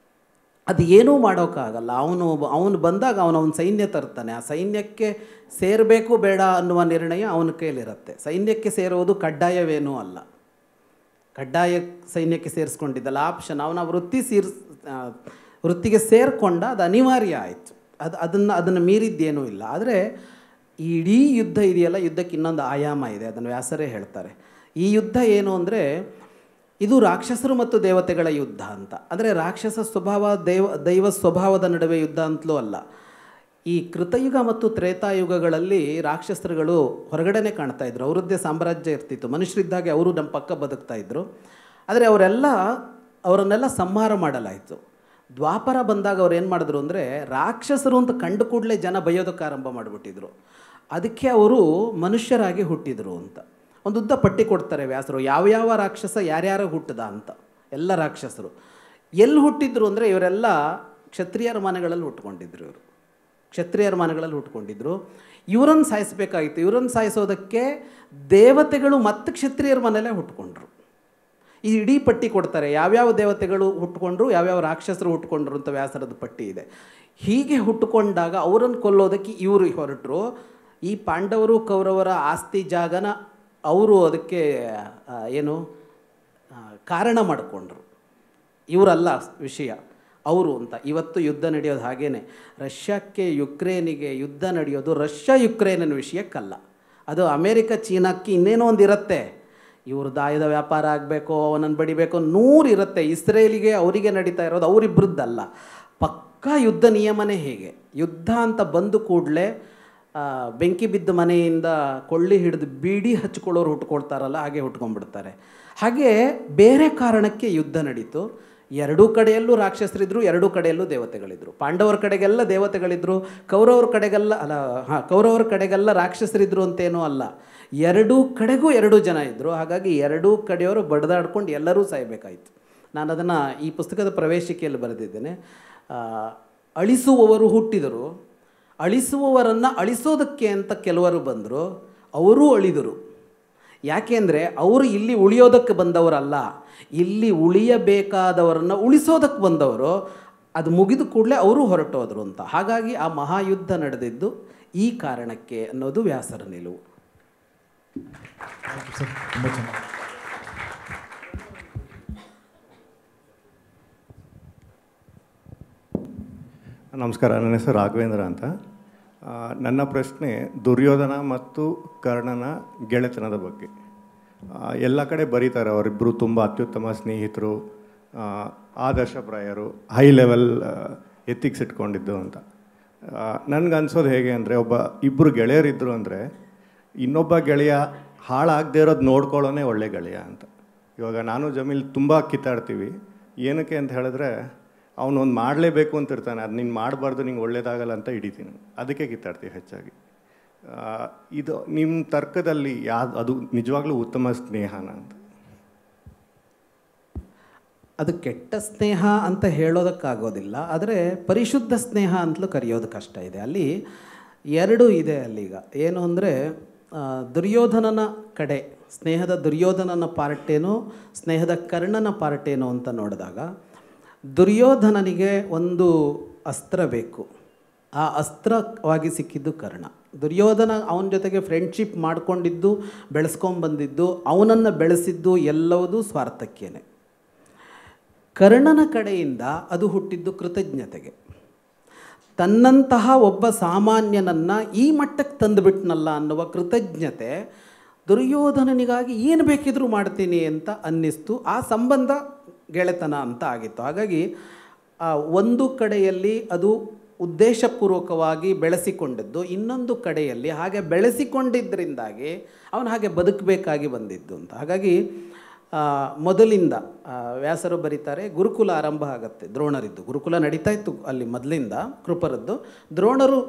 ಅದು ಏನೂ ಮಾಡೋಕ್ಕಾಗಲ್ಲ. ಅವನು ಬಂದಾಗ ಅವನ ಸೈನ್ಯ ತರ್ತಾನೆ. ಆ ಸೈನ್ಯಕ್ಕೆ ಸೇರಬೇಕು ಬೇಡ ಅನ್ನುವ ನಿರ್ಣಯ ಅವನ ಕೈಲಿರುತ್ತೆ. ಸೈನ್ಯಕ್ಕೆ ಸೇರುವುದು ಕಡ್ಡಾಯವೇನೂ ಅಲ್ಲ. ಕಡ್ಡಾಯ ಸೈನ್ಯಕ್ಕೆ ಸೇರಿಸ್ಕೊಂಡಿದ್ದಲ್ಲ, ಆಪ್ಷನ್. ಅವನ ವೃತ್ತಿಗೆ ಸೇರಿಕೊಂಡ, ಅದು ಅನಿವಾರ್ಯ ಆಯಿತು. ಅದನ್ನು ಮೀರಿದ್ದೇನೂ ಇಲ್ಲ. ಆದರೆ ಈ ಇಡೀ ಯುದ್ಧ ಇದೆಯಲ್ಲ, ಯುದ್ಧಕ್ಕೆ ಇನ್ನೊಂದು ಆಯಾಮ ಇದೆ. ಅದನ್ನು ವ್ಯಾಸರೇ ಹೇಳ್ತಾರೆ. ಈ ಯುದ್ಧ ಏನು ಅಂದರೆ, ಇದು ರಾಕ್ಷಸರು ಮತ್ತು ದೇವತೆಗಳ ಯುದ್ಧ ಅಂತ. ಅಂದರೆ ರಾಕ್ಷಸ ಸ್ವಭಾವ ದೈವ ಸ್ವಭಾವದ ನಡುವೆ ಯುದ್ಧ ಅಂತಲೂ ಅಲ್ಲ. ಈ ಕೃತಯುಗ ಮತ್ತು ತ್ರೇತಾಯುಗಗಳಲ್ಲಿ ರಾಕ್ಷಸರುಗಳು ಹೊರಗಡೆನೇ ಕಾಣ್ತಾಯಿದ್ರು. ಅವರದ್ದೇ ಸಾಮ್ರಾಜ್ಯ ಇರ್ತಿತ್ತು. ಮನುಷ್ಯರಿದ್ದಾಗೆ ಅವರು ನಮ್ಮ ಪಕ್ಕ ಬದುಕ್ತಾಯಿದ್ರು. ಆದರೆ ಅವರನ್ನೆಲ್ಲ ಸಂಹಾರ ಮಾಡಲಾಯಿತು. ದ್ವಾಪರ ಬಂದಾಗ ಅವ್ರು ಏನು ಮಾಡಿದ್ರು ಅಂದರೆ, ರಾಕ್ಷಸರು ಅಂತ ಕಂಡು ಕೂಡಲೇ ಜನ ಬೈಯೋದಕ್ಕೆ ಆರಂಭ ಮಾಡಿಬಿಟ್ಟಿದ್ರು. ಅದಕ್ಕೆ ಅವರು ಮನುಷ್ಯರಾಗಿ ಹುಟ್ಟಿದರು ಅಂತ ಒಂದು ಉದ್ದ ಪಟ್ಟಿ ಕೊಡ್ತಾರೆ ವ್ಯಾಸರು. ಯಾವ್ಯಾವ ರಾಕ್ಷಸ ಯಾರ್ಯಾರು ಹುಟ್ಟದ ಅಂತ. ಎಲ್ಲ ರಾಕ್ಷಸರು ಎಲ್ಲಿ ಹುಟ್ಟಿದ್ರು ಅಂದರೆ, ಇವರೆಲ್ಲ ಕ್ಷತ್ರಿಯರ ಮನೆಗಳಲ್ಲಿ ಹುಟ್ಕೊಂಡಿದ್ರು. ಕ್ಷತ್ರಿಯರ ಮನೆಗಳಲ್ಲಿ ಹುಟ್ಕೊಂಡಿದ್ರು. ಇವರನ್ನು ಸಾಯಿಸಬೇಕಾಗಿತ್ತು. ಇವರನ್ನು ಸಾಯಿಸೋದಕ್ಕೆ ದೇವತೆಗಳು ಮತ್ತು ಕ್ಷತ್ರಿಯರ ಮನೆಯಲ್ಲೇ ಹುಟ್ಕೊಂಡ್ರು. ಈ ಇಡೀ ಪಟ್ಟಿ ಕೊಡ್ತಾರೆ, ಯಾವ್ಯಾವ ದೇವತೆಗಳು ಹುಟ್ಕೊಂಡ್ರು, ಯಾವ್ಯಾವ ರಾಕ್ಷಸರು ಹುಟ್ಕೊಂಡ್ರು ಅಂತ ವ್ಯಾಸರದ ಪಟ್ಟಿ ಇದೆ. ಹೀಗೆ ಹುಟ್ಟುಕೊಂಡಾಗ ಅವರನ್ನು ಕೊಲ್ಲೋದಕ್ಕೆ ಇವರು ಹೊರಟರು. ಈ ಪಾಂಡವರು ಕೌರವರ ಆಸ್ತಿ ಜಾಗನ ಅವರು ಅದಕ್ಕೆ ಕಾರಣ ಮಾಡಿಕೊಂಡ್ರು. ಇವರಲ್ಲ ವಿಷಯ, ಅವರು ಅಂತ. ಇವತ್ತು ಯುದ್ಧ ನಡೆಯೋದು ಹಾಗೇ. ರಷ್ಯಾಕ್ಕೆ ಯುಕ್ರೇನಿಗೆ ಯುದ್ಧ ನಡೆಯೋದು ರಷ್ಯಾ ಯುಕ್ರೇನಿನ ವಿಷಯಕ್ಕಲ್ಲ. ಅದು ಅಮೇರಿಕ ಚೀನಾಕ್ಕೆ ಇನ್ನೇನೋ ಒಂದು ಇರುತ್ತೆ. ಇವ್ರದ್ದು ಆಯುಧ ವ್ಯಾಪಾರ ಆಗಬೇಕು, ಅವನನ್ನು ಬಡಿಬೇಕು, 100 ಇರುತ್ತೆ. ಇಸ್ರೇಲಿಗೆ ಅವರಿಗೆ ನಡೀತಾ ಇರೋದು ಅವರಿಬ್ಬರದ್ದಲ್ಲ. ಪಕ್ಕಾ ಯುದ್ಧ ನಿಯಮನೇ ಹೇಗೆ. ಯುದ್ಧ ಅಂತ ಬಂದು ಕೂಡಲೇ ಬೆಂಕಿ ಬಿದ್ದ ಮನೆಯಿಂದ ಕೊಳ್ಳಿ ಹಿಡಿದು ಬೀಡಿ ಹಚ್ಕೊಳ್ಳೋರು ಹುಟ್ಕೊಳ್ತಾರಲ್ಲ, ಹಾಗೆ ಹುಟ್ಕೊಂಡ್ಬಿಡ್ತಾರೆ. ಹಾಗೆ ಬೇರೆ ಕಾರಣಕ್ಕೆ ಯುದ್ಧ ನಡೀತು. ಎರಡೂ ಕಡೆಯಲ್ಲೂ ರಾಕ್ಷಸರಿದ್ದರು, ಎರಡೂ ಕಡೆಯಲ್ಲೂ ದೇವತೆಗಳಿದ್ದರು. ಪಾಂಡವರ ಕಡೆಗೆಲ್ಲ ದೇವತೆಗಳಿದ್ದರು, ಕೌರವರ ಕಡೆಗೆಲ್ಲ ರಾಕ್ಷಸರಿದ್ದರು ಅಂತೇನೂ ಅಲ್ಲ. ಎರಡೂ ಕಡೆಗೂ 2 ಜನ ಇದ್ದರು. ಹಾಗಾಗಿ ಎರಡೂ ಕಡೆಯವರು ಬಡ್ದಾಡ್ಕೊಂಡು ಎಲ್ಲರೂ ಸಾಯಬೇಕಾಯಿತು. ನಾನು ಅದನ್ನು ಈ ಪುಸ್ತಕದ ಪ್ರವೇಶಿಕೆಯಲ್ಲಿ ಬರೆದಿದ್ದೇನೆ. ಅಳಿಸುವವರು ಹುಟ್ಟಿದರು, ಅಳಿಸುವವರನ್ನು ಅಳಿಸೋದಕ್ಕೆ ಅಂತ ಕೆಲವರು ಬಂದರು, ಅವರೂ ಅಳಿದರು. ಯಾಕೆಂದರೆ ಅವರು ಇಲ್ಲಿ ಉಳಿಯೋದಕ್ಕೆ ಬಂದವರಲ್ಲ, ಇಲ್ಲಿ ಉಳಿಯಬೇಕಾದವರನ್ನು ಉಳಿಸೋದಕ್ಕೆ ಬಂದವರು. ಅದು ಮುಗಿದ ಕೂಡಲೇ ಅವರು ಹೊರಟೋದ್ರು ಅಂತ. ಹಾಗಾಗಿ ಆ ಮಹಾಯುದ್ಧ ನಡೆದಿದ್ದು ಈ ಕಾರಣಕ್ಕೆ ಅನ್ನೋದು ವ್ಯಾಸರ ನಿಲುವು. ನಮಸ್ಕಾರ, ನನ್ನ ಹೆಸರು ರಾಘವೇಂದ್ರ ಅಂತ. ನನ್ನ ಪ್ರಶ್ನೆ ದುರ್ಯೋಧನ ಮತ್ತು ಕರ್ಣನ ಗೆಳೆತನದ ಬಗ್ಗೆ. ಎಲ್ಲ ಕಡೆ ಬರೀತಾರೆ ಅವರಿಬ್ಬರು ತುಂಬ ಅತ್ಯುತ್ತಮ ಸ್ನೇಹಿತರು, ಆದರ್ಶಪ್ರಾಯರು, ಹೈ ಲೆವೆಲ್ ಎಥಿಕ್ಸ್ ಇಟ್ಕೊಂಡಿದ್ದು ಅಂತ. ನನಗನ್ಸೋದು ಹೇಗೆ ಅಂದರೆ, ಇಬ್ಬರು ಗೆಳೆಯರಿದ್ದರು ಅಂದರೆ ಇನ್ನೊಬ್ಬ ಗೆಳೆಯ ಹಾಳಾಗದೇ ಇರೋದು ನೋಡ್ಕೊಳ್ಳೋನೇ ಒಳ್ಳೆ ಗೆಳೆಯ ಅಂತ. ಇವಾಗ ನಾನು ಜಮೀಲ್ ತುಂಬ ಕಿತ್ತಾಡ್ತೀವಿ. ಏನಕ್ಕೆ ಅಂತ ಹೇಳಿದ್ರೆ, ಅವನೊಂದು ಮಾಡಲೇಬೇಕು ಅಂತ ಇರ್ತಾನೆ, ಅದು ನೀನು ಮಾಡಬಾರ್ದು, ನಿಂಗೆ ಒಳ್ಳೇದಾಗಲ್ಲ ಅಂತ ಹಿಡಿತೀನಿ, ಅದಕ್ಕೆ ಕಿತ್ತಾಡ್ತೀವಿ ಹೆಚ್ಚಾಗಿ. ಇದು ನಿಮ್ಮ ತರ್ಕದಲ್ಲಿ ಅದು ನಿಜವಾಗ್ಲೂ ಉತ್ತಮ ಸ್ನೇಹನ ಅಂತ? ಅದು ಕೆಟ್ಟ ಸ್ನೇಹ ಅಂತ ಹೇಳೋದಕ್ಕಾಗೋದಿಲ್ಲ, ಆದರೆ ಪರಿಶುದ್ಧ ಸ್ನೇಹ ಅಂತಲೂ ಕರೆಯೋದು ಕಷ್ಟ ಇದೆ. ಅಲ್ಲಿ 2 ಇದೆ ಅಲ್ಲೀಗ. ಏನು ಅಂದರೆ, ದುರ್ಯೋಧನನ ಕಡೆ ಸ್ನೇಹದ ದುರ್ಯೋಧನನ ಪಾರ್ಟೇನು, ಸ್ನೇಹದ ಕರ್ಣನ ಪಾರ್ಟೇನು ಅಂತ ನೋಡಿದಾಗ, ದುರ್ಯೋಧನನಿಗೆ ಒಂದು ಅಸ್ತ್ರ ಬೇಕು. ಆ ಅಸ್ತ್ರವಾಗಿ ಸಿಕ್ಕಿದ್ದು ಕರ್ಣ. ದುರ್ಯೋಧನ ಅವನ ಜೊತೆಗೆ ಫ್ರೆಂಡ್ಶಿಪ್ ಮಾಡ್ಕೊಂಡಿದ್ದು, ಬೆಳೆಸ್ಕೊಂಬಂದಿದ್ದು, ಅವನನ್ನು ಬೆಳೆಸಿದ್ದು ಎಲ್ಲವೂ ಸ್ವಾರ್ಥಕ್ಕೇನೆ. ಕರ್ಣನ ಕಡೆಯಿಂದ ಅದು ಹುಟ್ಟಿದ್ದು ಕೃತಜ್ಞತೆಗೆ. ತನ್ನಂತಹ ಒಬ್ಬ ಸಾಮಾನ್ಯನನ್ನು ಈ ಮಟ್ಟಕ್ಕೆ ತಂದುಬಿಟ್ನಲ್ಲ ಅನ್ನುವ ಕೃತಜ್ಞತೆ. ದುರ್ಯೋಧನನಿಗಾಗಿ ಏನು ಬೇಕಿದ್ರೂ ಮಾಡ್ತೀನಿ ಅಂತ ಅನ್ನಿಸ್ತು. ಆ ಸಂಬಂಧ ಗೆಳೆತನ ಅಂತ ಆಗಿತ್ತು. ಹಾಗಾಗಿ ಒಂದು ಕಡೆಯಲ್ಲಿ ಅದು ಉದ್ದೇಶಪೂರ್ವಕವಾಗಿ ಬೆಳೆಸಿಕೊಂಡಿದ್ದು, ಇನ್ನೊಂದು ಕಡೆಯಲ್ಲಿ ಹಾಗೆ ಬೆಳೆಸಿಕೊಂಡಿದ್ದರಿಂದಾಗಿ ಅವನು ಹಾಗೆ ಬದುಕಬೇಕಾಗಿ ಬಂದಿದ್ದು ಅಂತ. ಹಾಗಾಗಿ ಮೊದಲಿಂದ ವ್ಯಾಸರು ಬರೀತಾರೆ, ಗುರುಕುಲ ಆರಂಭ ಆಗುತ್ತೆ ದ್ರೋಣರಿದ್ದು. ಗುರುಕುಲ ನಡೀತಾ ಇತ್ತು ಅಲ್ಲಿ ಮೊದಲಿಂದ, ಕೃಪರದ್ದು. ದ್ರೋಣರು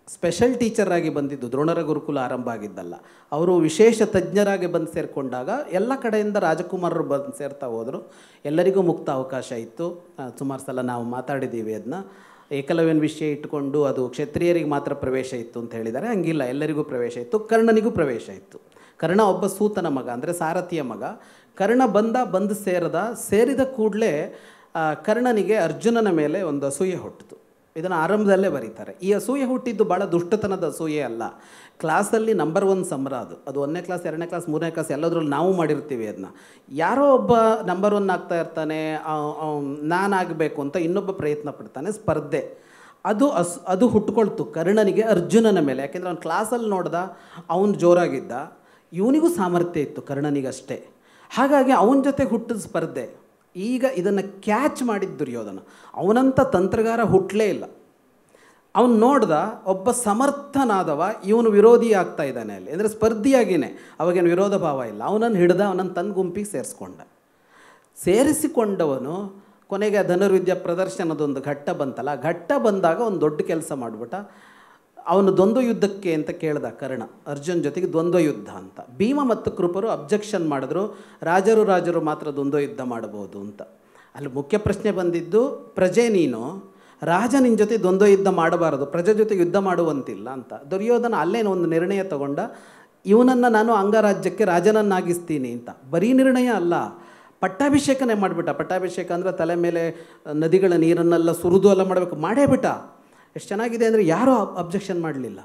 ಸ್ಪೆಷಲ್ ಟೀಚರಾಗಿ ಬಂದಿದ್ದು, ದ್ರೋಣರ ಗುರುಕುಲ ಆರಂಭ ಆಗಿದ್ದಲ್ಲ. ಅವರು ವಿಶೇಷ ತಜ್ಞರಾಗಿ ಬಂದು ಸೇರಿಕೊಂಡಾಗ ಎಲ್ಲ ಕಡೆಯಿಂದ ರಾಜಕುಮಾರರು ಬಂದು ಸೇರ್ತಾ ಹೋದರು. ಎಲ್ಲರಿಗೂ ಮುಕ್ತ ಅವಕಾಶ ಇತ್ತು. ಸುಮಾರು ಸಲ ನಾವು ಮಾತಾಡಿದ್ದೀವಿ ಅದನ್ನ. ಏಕಲವ್ಯನ ವಿಷಯ ಇಟ್ಟುಕೊಂಡು ಅದು ಕ್ಷತ್ರಿಯರಿಗೆ ಮಾತ್ರ ಪ್ರವೇಶ ಇತ್ತು ಅಂತ ಹೇಳಿದ್ದಾರೆ. ಹಂಗಿಲ್ಲ, ಎಲ್ಲರಿಗೂ ಪ್ರವೇಶ ಇತ್ತು. ಕರ್ಣನಿಗೂ ಪ್ರವೇಶ ಇತ್ತು. ಕರ್ಣ ಒಬ್ಬ ಸೂತನ ಮಗ, ಅಂದರೆ ಸಾರಥಿಯ ಮಗ. ಕರ್ಣ ಬಂದು ಸೇರಿದ ಕೂಡಲೇ ಕರ್ಣನಿಗೆ ಅರ್ಜುನನ ಮೇಲೆ ಒಂದು ಅಸೂಯೆ ಹುಟ್ಟಿತು. ಇದನ್ನು ಆರಂಭದಲ್ಲೇ ಬರೀತಾರೆ. ಈ ಅಸೂಯೆ ಹುಟ್ಟಿದ್ದು ಭಾಳ ದುಷ್ಟತನದ ಅಸೂಯೆ ಅಲ್ಲ. ಕ್ಲಾಸಲ್ಲಿ ನಂಬರ್ 1 ಸಂಬರ ಅದು 1ನೇ ಕ್ಲಾಸ್ 2ನೇ ಕ್ಲಾಸ್ 3ನೇ ಕ್ಲಾಸ್ ಎಲ್ಲದರಲ್ಲೂ ನಾವು ಮಾಡಿರ್ತೀವಿ ಅದನ್ನ. ಯಾರೋ ಒಬ್ಬ ನಂಬರ್ 1 ಆಗ್ತಾ ಇರ್ತಾನೆ, ನಾನಾಗಬೇಕು ಅಂತ ಇನ್ನೊಬ್ಬ ಪ್ರಯತ್ನ ಪಡ್ತಾನೆ, ಸ್ಪರ್ಧೆ. ಅದು ಹುಟ್ಕೊಳ್ತು ಕರ್ಣನಿಗೆ ಅರ್ಜುನನ ಮೇಲೆ. ಯಾಕೆಂದರೆ ಅವ್ನು ಕ್ಲಾಸಲ್ಲಿ ನೋಡ್ದ, ಅವನು ಜೋರಾಗಿದ್ದ, ಇವನಿಗೂ ಸಾಮರ್ಥ್ಯ ಇತ್ತು ಕರ್ಣನಿಗಷ್ಟೇ. ಹಾಗಾಗಿ ಅವನ ಜೊತೆ ಹುಟ್ಟಿದ ಸ್ಪರ್ಧೆ. ಈಗ ಇದನ್ನು ಕ್ಯಾಚ್ ಮಾಡಿದ ದುರ್ಯೋಧನ. ಅವನಂಥ ತಂತ್ರಗಾರ ಹುಟ್ಟಲೇ ಇಲ್ಲ. ಅವನು ನೋಡ್ದ ಒಬ್ಬ ಸಮರ್ಥನಾದವ ಇವನು ವಿರೋಧಿ ಆಗ್ತಾ ಇದ್ದಾನೆ ಅಲ್ಲಿ, ಅಂದರೆ ಸ್ಪರ್ಧಿಯಾಗಿಯೇ, ಅವಾಗೇನು ವಿರೋಧ ಭಾವ ಇಲ್ಲ. ಅವನನ್ನು ಹಿಡ್ದ, ಅವನನ್ನು ತನ್ನ ಗುಂಪಿಗೆ ಸೇರಿಸಿಕೊಂಡವನು ಕೊನೆಗೆ ಧನುರ್ವಿದ್ಯಾ ಪ್ರದರ್ಶನದೊಂದು ಘಟ್ಟ ಬಂತಲ್ಲ, ಘಟ್ಟ ಬಂದಾಗ ಒಂದು ದೊಡ್ಡ ಕೆಲಸ ಮಾಡಿಬಿಟ್ಟ. ಅವನು ದ್ವಂದ್ವ ಯುದ್ಧಕ್ಕೆ ಅಂತ ಕೇಳ್ದ ಕರ್ಣ, ಅರ್ಜುನ್ ಜೊತೆಗೆ ದ್ವಂದ್ವ ಯುದ್ಧ ಅಂತ. ಭೀಮ ಮತ್ತು ಕೃಪರು ಅಬ್ಜೆಕ್ಷನ್ ಮಾಡಿದ್ರು, ರಾಜರು ಮಾತ್ರ ದ್ವಂದ್ವ ಯುದ್ಧ ಮಾಡಬಹುದು ಅಂತ. ಅಲ್ಲಿ ಮುಖ್ಯ ಪ್ರಶ್ನೆ ಬಂದಿದ್ದು, ಪ್ರಜೆ ನೀನು, ರಾಜ ನಿನ್ನ ಜೊತೆ ದ್ವಂದ್ವ ಯುದ್ಧ ಮಾಡಬಾರದು, ಪ್ರಜೆ ಜೊತೆ ಯುದ್ಧ ಮಾಡುವಂತಿಲ್ಲ ಅಂತ. ದುರ್ಯೋಧನ ಅಲ್ಲೇನೋ ಒಂದು ನಿರ್ಣಯ ತಗೊಂಡ, ಇವನನ್ನು ನಾನು ಅಂಗರಾಜ್ಯಕ್ಕೆ ರಾಜನನ್ನಾಗಿಸ್ತೀನಿ ಅಂತ. ಬರೀ ನಿರ್ಣಯ ಅಲ್ಲ, ಪಟ್ಟಾಭಿಷೇಕನೇ ಮಾಡಿಬಿಟ್ಟ. ಪಟ್ಟಾಭಿಷೇಕ ಅಂದರೆ ತಲೆ ಮೇಲೆ ನದಿಗಳ ನೀರನ್ನೆಲ್ಲ ಸುರಿದು ಎಲ್ಲ ಮಾಡಬೇಕು, ಮಾಡೇ ಬಿಟ್ಟ. ಎಷ್ಟು ಚೆನ್ನಾಗಿದೆ ಅಂದರೆ ಯಾರೂ ಅಬ್ಜೆಕ್ಷನ್ ಮಾಡಲಿಲ್ಲ.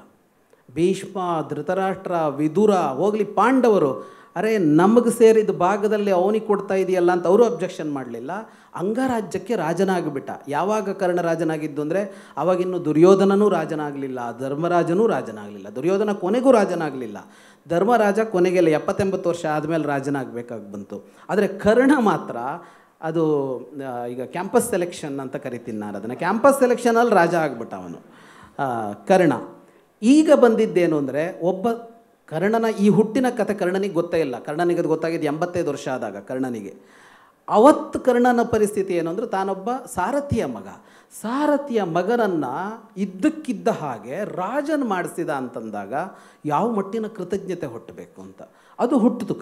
ಭೀಷ್ಮ, ಧೃತರಾಷ್ಟ್ರ, ವಿದುರ, ಹೋಗಲಿ ಪಾಂಡವರು, ಅರೆ ನಮಗೆ ಸೇರಿದ ಭಾಗದಲ್ಲಿ ಅವನಿಗೆ ಕೊಡ್ತಾ ಇದೆಯಲ್ಲ ಅಂತ ಅವರು ಅಬ್ಜೆಕ್ಷನ್ ಮಾಡಲಿಲ್ಲ. ಅಂಗರಾಜ್ಯಕ್ಕೆ ರಾಜನಾಗಿಬಿಟ್ಟ. ಯಾವಾಗ ಕರ್ಣ ರಾಜನಾಗಿದ್ದು ಅಂದರೆ ಆವಾಗಿನ್ನೂ ದುರ್ಯೋಧನನೂ ರಾಜನಾಗಲಿಲ್ಲ, ಧರ್ಮರಾಜನೂ ರಾಜನಾಗಲಿಲ್ಲ. ದುರ್ಯೋಧನ ಕೊನೆಗೂ ರಾಜನಾಗಲಿಲ್ಲ, ಧರ್ಮರಾಜ ಕೊನೆಗೆಲ್ಲ 70-80 ವರ್ಷ ಆದಮೇಲೆ ರಾಜನಾಗಬೇಕಾಗಿ ಬಂತು. ಆದರೆ ಕರ್ಣ ಮಾತ್ರ ಅದು ಈಗ ಕ್ಯಾಂಪಸ್ ಸೆಲೆಕ್ಷನ್ ಅಂತ ಕರಿತೀನಿ ನಾನು ಅದನ್ನು. ಕ್ಯಾಂಪಸ್ ಸೆಲೆಕ್ಷನಲ್ಲಿ ರಾಜ ಆಗ್ಬಿಟ್ಟ ಅವನು ಕರ್ಣ. ಈಗ ಬಂದಿದ್ದೇನು ಅಂದರೆ, ಒಬ್ಬ ಕರ್ಣನ ಈ ಹುಟ್ಟಿನ ಕಥೆ ಕರ್ಣನಿಗೆ ಗೊತ್ತೇ ಇಲ್ಲ. ಕರ್ಣನಿಗೆ ಅದು ಗೊತ್ತಾಗಿದ್ದು 85 ವರ್ಷ ಆದಾಗ ಕರ್ಣನಿಗೆ. ಅವತ್ತು ಕರ್ಣನ ಪರಿಸ್ಥಿತಿ ಏನು ಅಂದರೆ, ತಾನೊಬ್ಬ ಸಾರಥಿಯ ಮಗನನ್ನು ಇದ್ದಕ್ಕಿದ್ದ ಹಾಗೆ ರಾಜನ ಮಾಡಿಸಿದ ಅಂತಂದಾಗ ಯಾವ ಮಟ್ಟಿನ ಕೃತಜ್ಞತೆ ಹುಟ್ಟಬೇಕು ಅಂತ ಅದು ಹುಟ್ಟಿತು